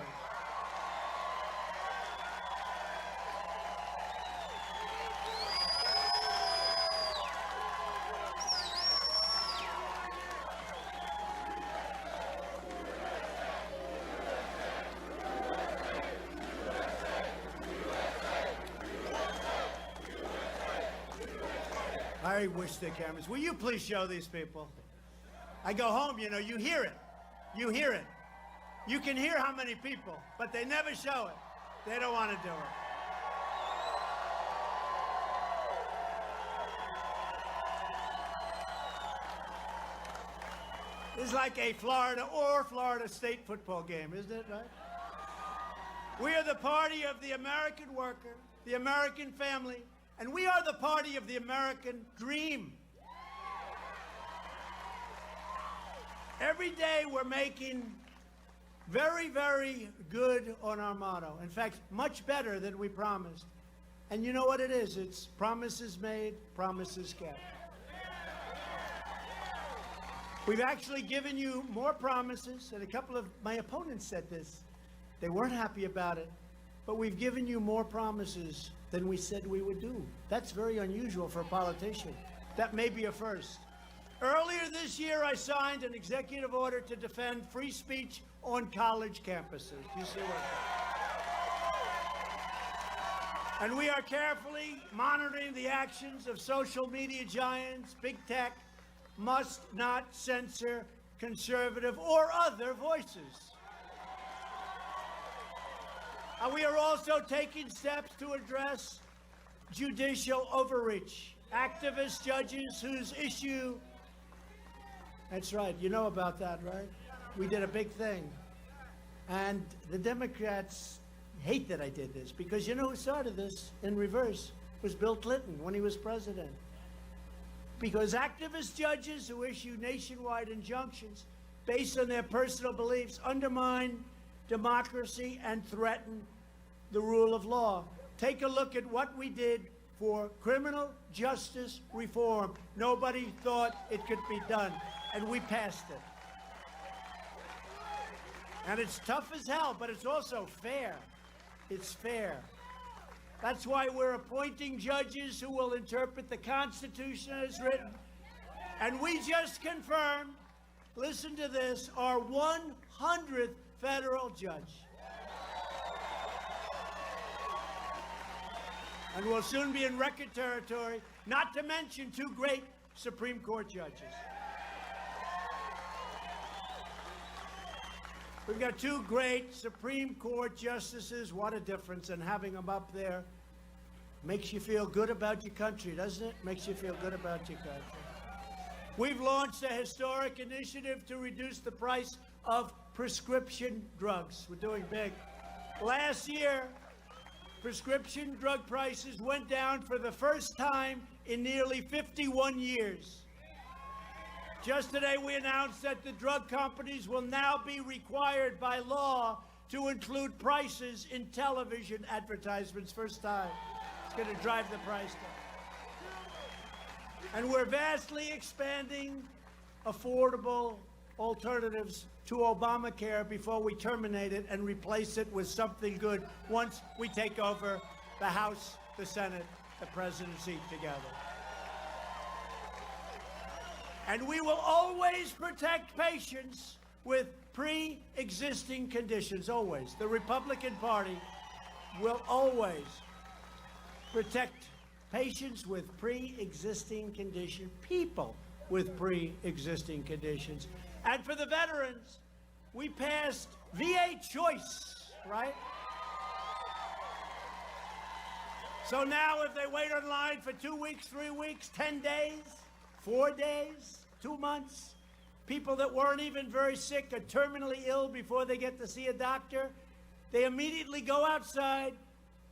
I wish the cameras. Will you please show these people? I go home, you know, you hear it. You hear it. You can hear how many people, but they never show it. They don't want to do it. It's like a Florida State football game, isn't it, right? We are the party of the American worker, the American family, and we are the party of the American dream. Every day we're making very, very good on our motto. In fact, much better than we promised. And you know what it is? It's promises made, promises kept. We've actually given you more promises, and a couple of my opponents said this. They weren't happy about it, but we've given you more promises than we said we would do. That's very unusual for a politician. That may be a first. Earlier this year, I signed an executive order to defend free speech on college campuses. You see what? And we are carefully monitoring the actions of social media giants. Big tech must not censor conservative or other voices. We are also taking steps to address judicial overreach. Activist judges whose issue... That's right, you know about that, right? We did a big thing. And the Democrats hate that I did this, because you know who started this in reverse? It was Bill Clinton when he was president. Because activist judges who issue nationwide injunctions based on their personal beliefs undermine democracy and threaten the rule of law. Take a look at what we did for criminal justice reform. Nobody thought it could be done, and we passed it. And it's tough as hell, but it's also fair. It's fair. That's why we're appointing judges who will interpret the Constitution as written. And we just confirmed, listen to this, our 100th federal judge. And we'll soon be in record territory, not to mention 2 great Supreme Court judges. We've got 2 great Supreme Court justices. What a difference. And having them up there makes you feel good about your country, doesn't it? Makes you feel good about your country. We've launched a historic initiative to reduce the price of prescription drugs. We're doing big. Last year, prescription drug prices went down for the first time in nearly 51 years. Just today, we announced that the drug companies will now be required by law to include prices in television advertisements. First time. It's going to drive the price down. And we're vastly expanding affordable alternatives to Obamacare before we terminate it and replace it with something good once we take over the House, the Senate, the presidency together. And we will always protect patients with pre-existing conditions, always. The Republican Party will always protect patients with pre-existing conditions, people with pre-existing conditions. And for the veterans, we passed VA Choice, right? So now if they wait online for 2 weeks, 3 weeks, 10 days, 4 days, 2 months, people that weren't even very sick or terminally ill before they get to see a doctor, they immediately go outside,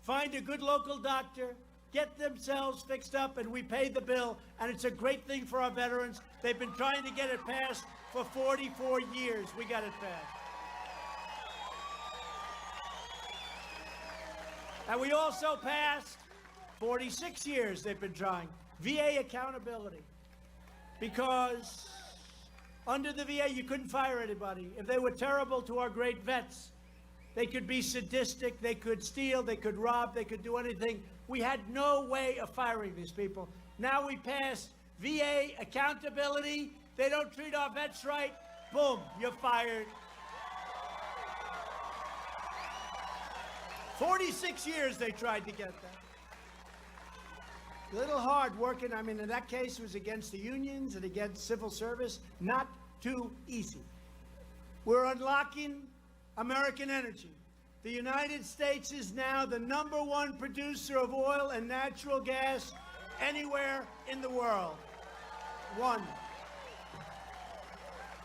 find a good local doctor, get themselves fixed up, and we pay the bill. And it's a great thing for our veterans. They've been trying to get it passed for 44 years. We got it passed. And we also passed, 46 years they've been trying, VA accountability. Because under the VA, you couldn't fire anybody. If they were terrible to our great vets, they could be sadistic, they could steal, they could rob, they could do anything. We had no way of firing these people. Now we passed VA accountability. They don't treat our vets right. Boom, you're fired. 46 years they tried to get that. A little hard working. I mean, in that case, it was against the unions and against civil service. Not too easy. We're unlocking American energy. The United States is now the #1 producer of oil and natural gas anywhere in the world. 1.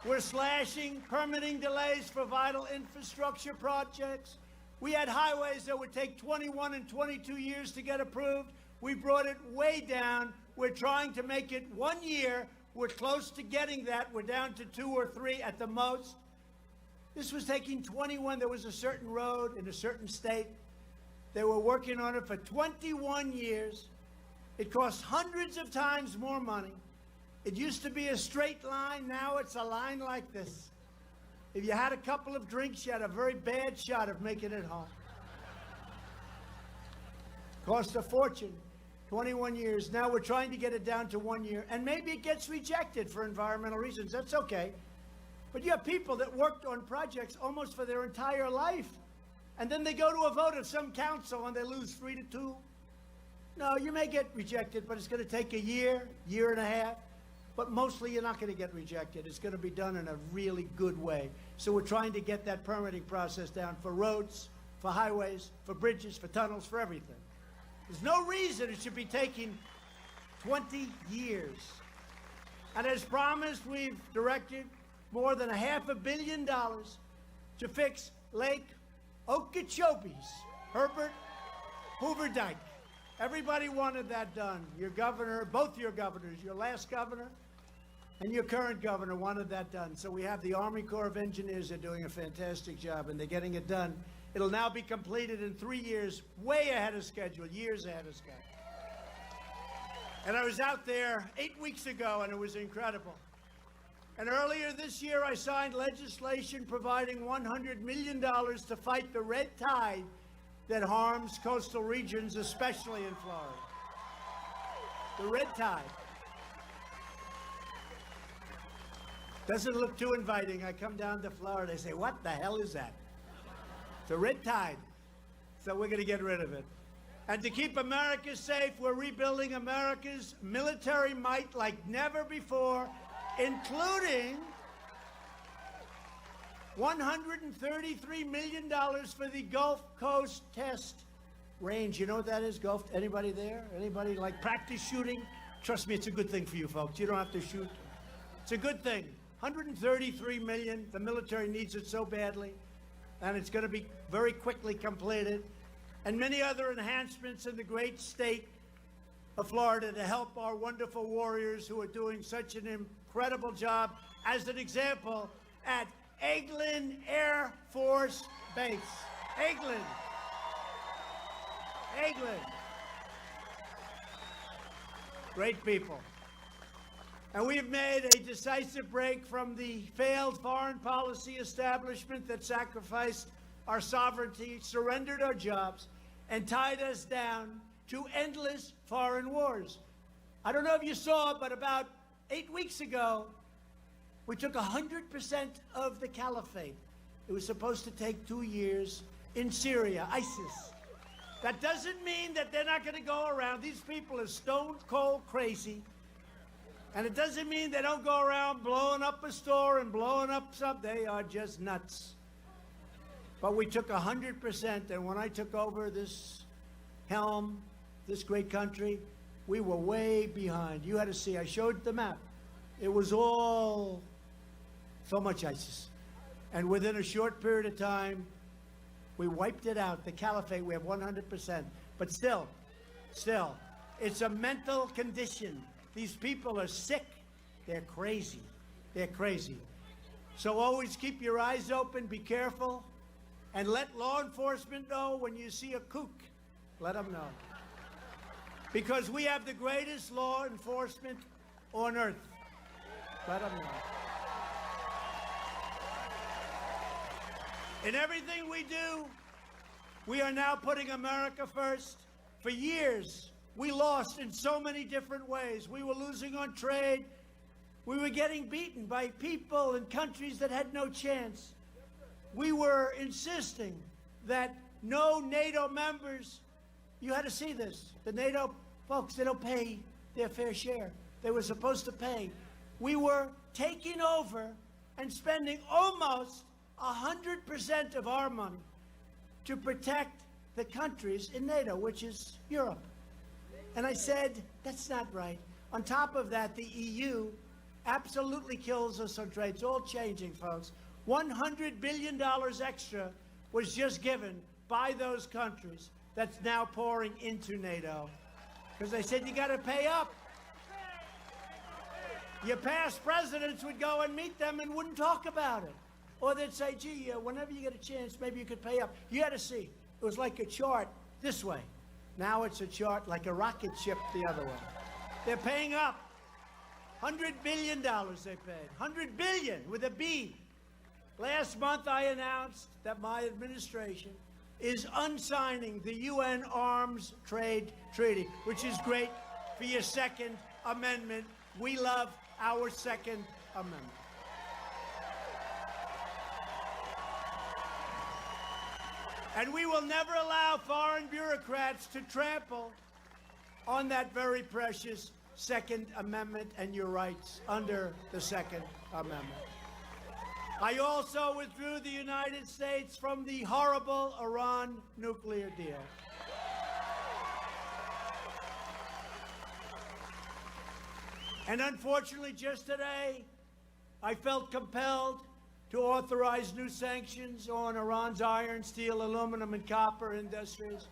We're slashing permitting delays for vital infrastructure projects. We had highways that would take 21 and 22 years to get approved. We brought it way down. We're trying to make it 1 year. We're close to getting that. We're down to 2 or 3 at the most. This was taking 21. There was a certain road in a certain state. They were working on it for 21 years. It cost hundreds of times more money. It used to be a straight line. Now it's a line like this. If you had a couple of drinks, you had a very bad shot of making it home. Cost a fortune. 21 years. Now we're trying to get it down to 1 year. And maybe it gets rejected for environmental reasons. That's okay. But you have people that worked on projects almost for their entire life. And then they go to a vote of some council and they lose 3-2. No, you may get rejected, but it's going to take a year, year and a half. But mostly you're not going to get rejected. It's going to be done in a really good way. So we're trying to get that permitting process down for roads, for highways, for bridges, for tunnels, for everything. There's no reason it should be taking 20 years. And as promised, we've directed more than $500 million to fix Lake Okeechobee's Herbert Hoover Dike. Everybody wanted that done. Your governor, both your governors, your last governor and your current governor wanted that done. So we have the Army Corps of Engineers. They're doing a fantastic job, and they're getting it done. It'll now be completed in 3 years, way ahead of schedule, years ahead of schedule. And I was out there 8 weeks ago, and it was incredible. And earlier this year, I signed legislation providing $100 million to fight the red tide that harms coastal regions, especially in Florida. The red tide. Doesn't look too inviting. I come down to Florida, they say, what the hell is that? It's a red tide. So we're going to get rid of it. And to keep America safe, we're rebuilding America's military might like never before, including $133 million for the Gulf Coast Test Range. You know what that is, Gulf? Anybody there? Anybody like practice shooting? Trust me, it's a good thing for you folks. You don't have to shoot. It's a good thing. $133 million. The military needs it so badly. And it's going to be very quickly completed. And many other enhancements in the great state of Florida to help our wonderful warriors who are doing such an incredible job. As an example, at Eglin Air Force Base. Eglin. Great people. And we have made a decisive break from the failed foreign policy establishment that sacrificed our sovereignty, surrendered our jobs, and tied us down to endless foreign wars. I don't know if you saw, but about 8 weeks ago, we took 100% of the caliphate. It was supposed to take 2 years in Syria, ISIS. That doesn't mean that they're not going to go around. These people are stone cold crazy. And it doesn't mean they don't go around blowing up a store and blowing up something. They are just nuts. But we took 100%, and when I took over this helm, this great country, we were way behind. You had to see, I showed the map. It was all so much ISIS. And within a short period of time, we wiped it out. The caliphate, we have 100%. But still, it's a mental condition. These people are sick. They're crazy. They're crazy. So always keep your eyes open, be careful, and let law enforcement know when you see a kook. Let them know. Because we have the greatest law enforcement on earth. Let them know. In everything we do, we are now putting America first. For years, we lost in so many different ways. We were losing on trade. We were getting beaten by people and countries that had no chance. We were insisting that no NATO members, you had to see this, the NATO folks, they don't pay their fair share. They were supposed to pay. We were taking over and spending almost 100% of our money to protect the countries in NATO, which is Europe. And I said, that's not right. On top of that, the EU absolutely kills us on trade. It's all changing, folks. $100 billion extra was just given by those countries that's now pouring into NATO. Because they said, you got to pay up. Your past presidents would go and meet them and wouldn't talk about it. Or they'd say, gee, whenever you get a chance, maybe you could pay up. You had to see. It was like a chart this way. Now it's a chart like a rocket ship the other way. They're paying up. $100 billion they paid. $100 billion with a B. Last month I announced that my administration is unsigning the UN Arms Trade Treaty, which is great for your Second Amendment. We love our Second Amendment. And we will never allow foreign bureaucrats to trample on that very precious Second Amendment and your rights under the Second Amendment. I also withdrew the United States from the horrible Iran nuclear deal. And unfortunately, just today, I felt compelled to authorize new sanctions on Iran's iron, steel, aluminum, and copper industries,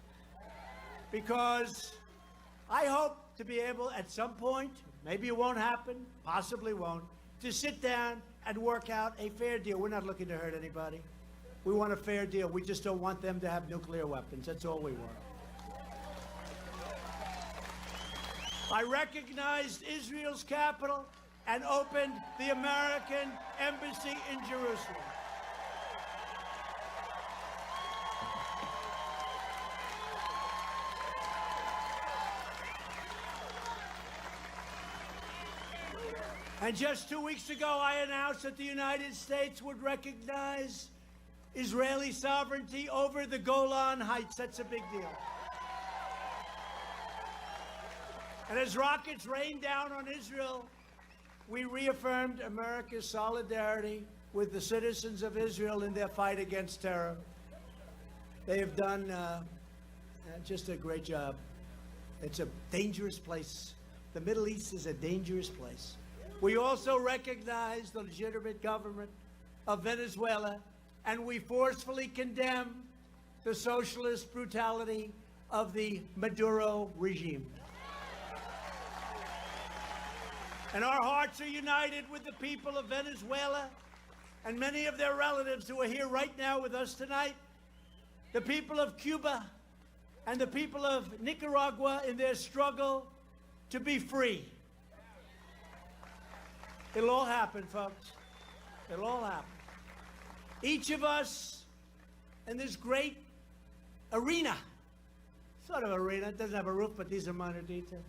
because I hope to be able at some point, maybe it won't happen, possibly won't, to sit down and work out a fair deal. We're not looking to hurt anybody. We want a fair deal. We just don't want them to have nuclear weapons. That's all we want. I recognized Israel's capital and opened the American Embassy in Jerusalem. And just 2 weeks ago, I announced that the United States would recognize Israeli sovereignty over the Golan Heights. That's a big deal. And as rockets rained down on Israel, we reaffirmed America's solidarity with the citizens of Israel in their fight against terror. They have done just a great job. It's a dangerous place. The Middle East is a dangerous place. We also recognize the legitimate government of Venezuela, and we forcefully condemn the socialist brutality of the Maduro regime. And our hearts are united with the people of Venezuela and many of their relatives who are here right now with us tonight, the people of Cuba and the people of Nicaragua in their struggle to be free. It'll all happen, folks. It'll all happen. Each of us in this great arena, sort of arena, it doesn't have a roof, but these are minor details.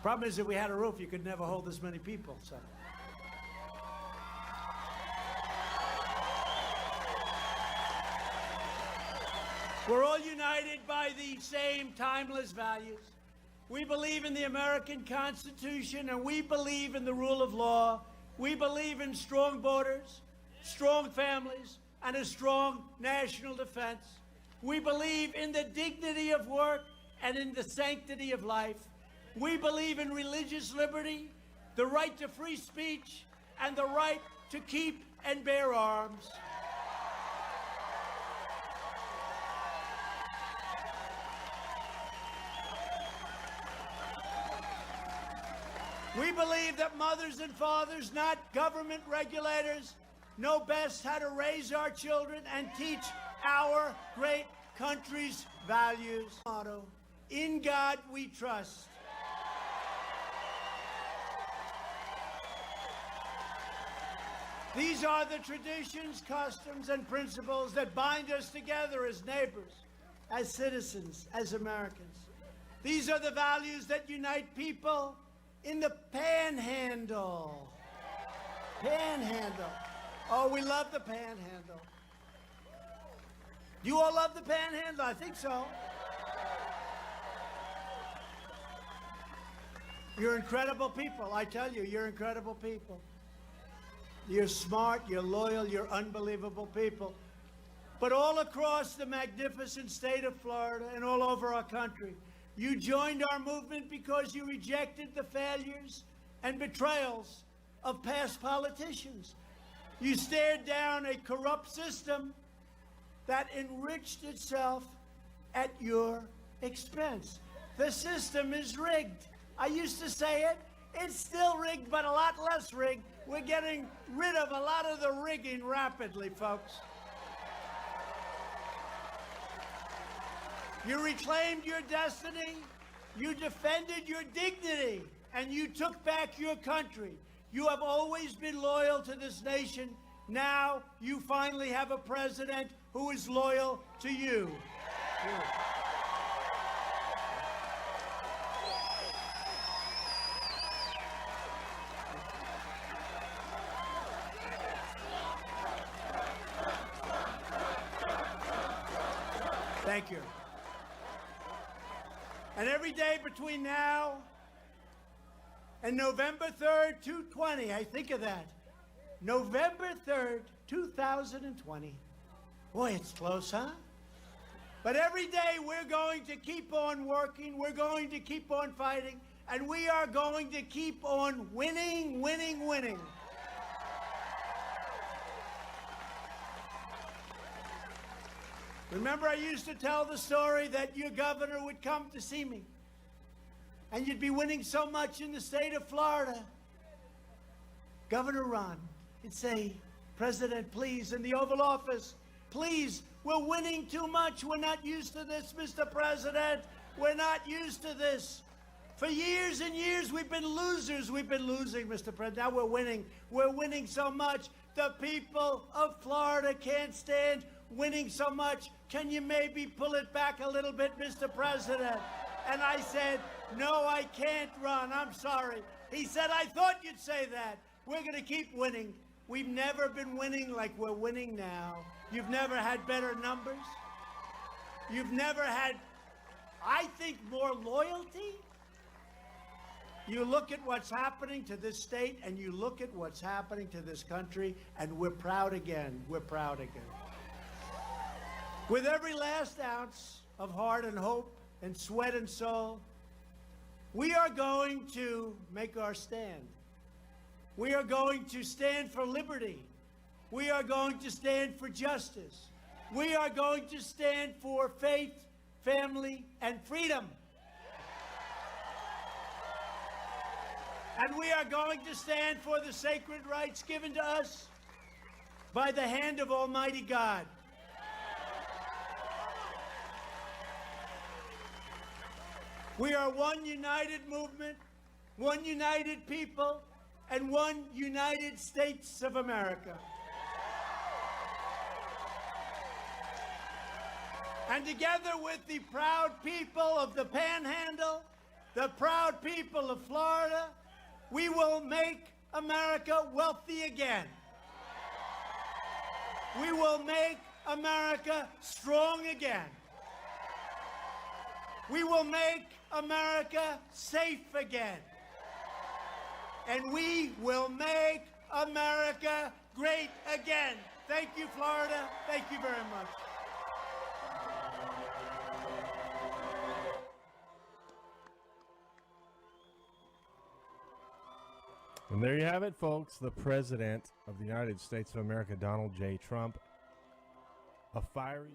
Problem is, if we had a roof, you could never hold this many people, so. We're all united by the same timeless values. We believe in the American Constitution, and we believe in the rule of law. We believe in strong borders, strong families, and a strong national defense. We believe in the dignity of work and in the sanctity of life. We believe in religious liberty, the right to free speech, and the right to keep and bear arms. We believe that mothers and fathers, not government regulators, know best how to raise our children and teach our great country's values. Motto, in God we trust. These are the traditions, customs, and principles that bind us together as neighbors, as citizens, as Americans. These are the values that unite people in the Panhandle. Panhandle. Oh, we love the Panhandle. You all love the Panhandle? I think so. You're incredible people. I tell you, you're incredible people. You're smart, you're loyal, you're unbelievable people. But all across the magnificent state of Florida and all over our country, you joined our movement because you rejected the failures and betrayals of past politicians. You stared down a corrupt system that enriched itself at your expense. The system is rigged. I used to say it. It's still rigged, but a lot less rigged. We're getting rid of a lot of the rigging rapidly, folks. You reclaimed your destiny, you defended your dignity, and you took back your country. You have always been loyal to this nation. Now you finally have a president who is loyal to you. Thank you. And every day between now and November 3rd, 2020, I think of that. November 3rd, 2020. Boy, it's close, huh? But every day we're going to keep on working, we're going to keep on fighting, and we are going to keep on winning, winning, winning. Remember, I used to tell the story that your governor would come to see me, and you'd be winning so much in the state of Florida. Governor Ron, he'd say, President, please, in the Oval Office, please, we're winning too much. We're not used to this, Mr. President. We're not used to this. For years and years, we've been losers. We've been losing, Mr. President. Now we're winning. We're winning so much. The people of Florida can't stand winning so much. Can you maybe pull it back a little bit, Mr. President? And I said, no, I can't run. I'm sorry. He said, I thought you'd say that. We're going to keep winning. We've never been winning like we're winning now. You've never had better numbers. You've never had, I think, more loyalty. You look at what's happening to this state and you look at what's happening to this country, and we're proud again. We're proud again. With every last ounce of heart and hope and sweat and soul, we are going to make our stand. We are going to stand for liberty. We are going to stand for justice. We are going to stand for faith, family, and freedom. And we are going to stand for the sacred rights given to us by the hand of Almighty God. We are one united movement, one united people, and one United States of America. And together with the proud people of the Panhandle, the proud people of Florida, we will make America wealthy again. We will make America strong again. We will make America safe again. And we will make America great again. Thank you, Florida. Thank you very much. And there you have it, folks. The President of the United States of America, Donald J. Trump. A fiery...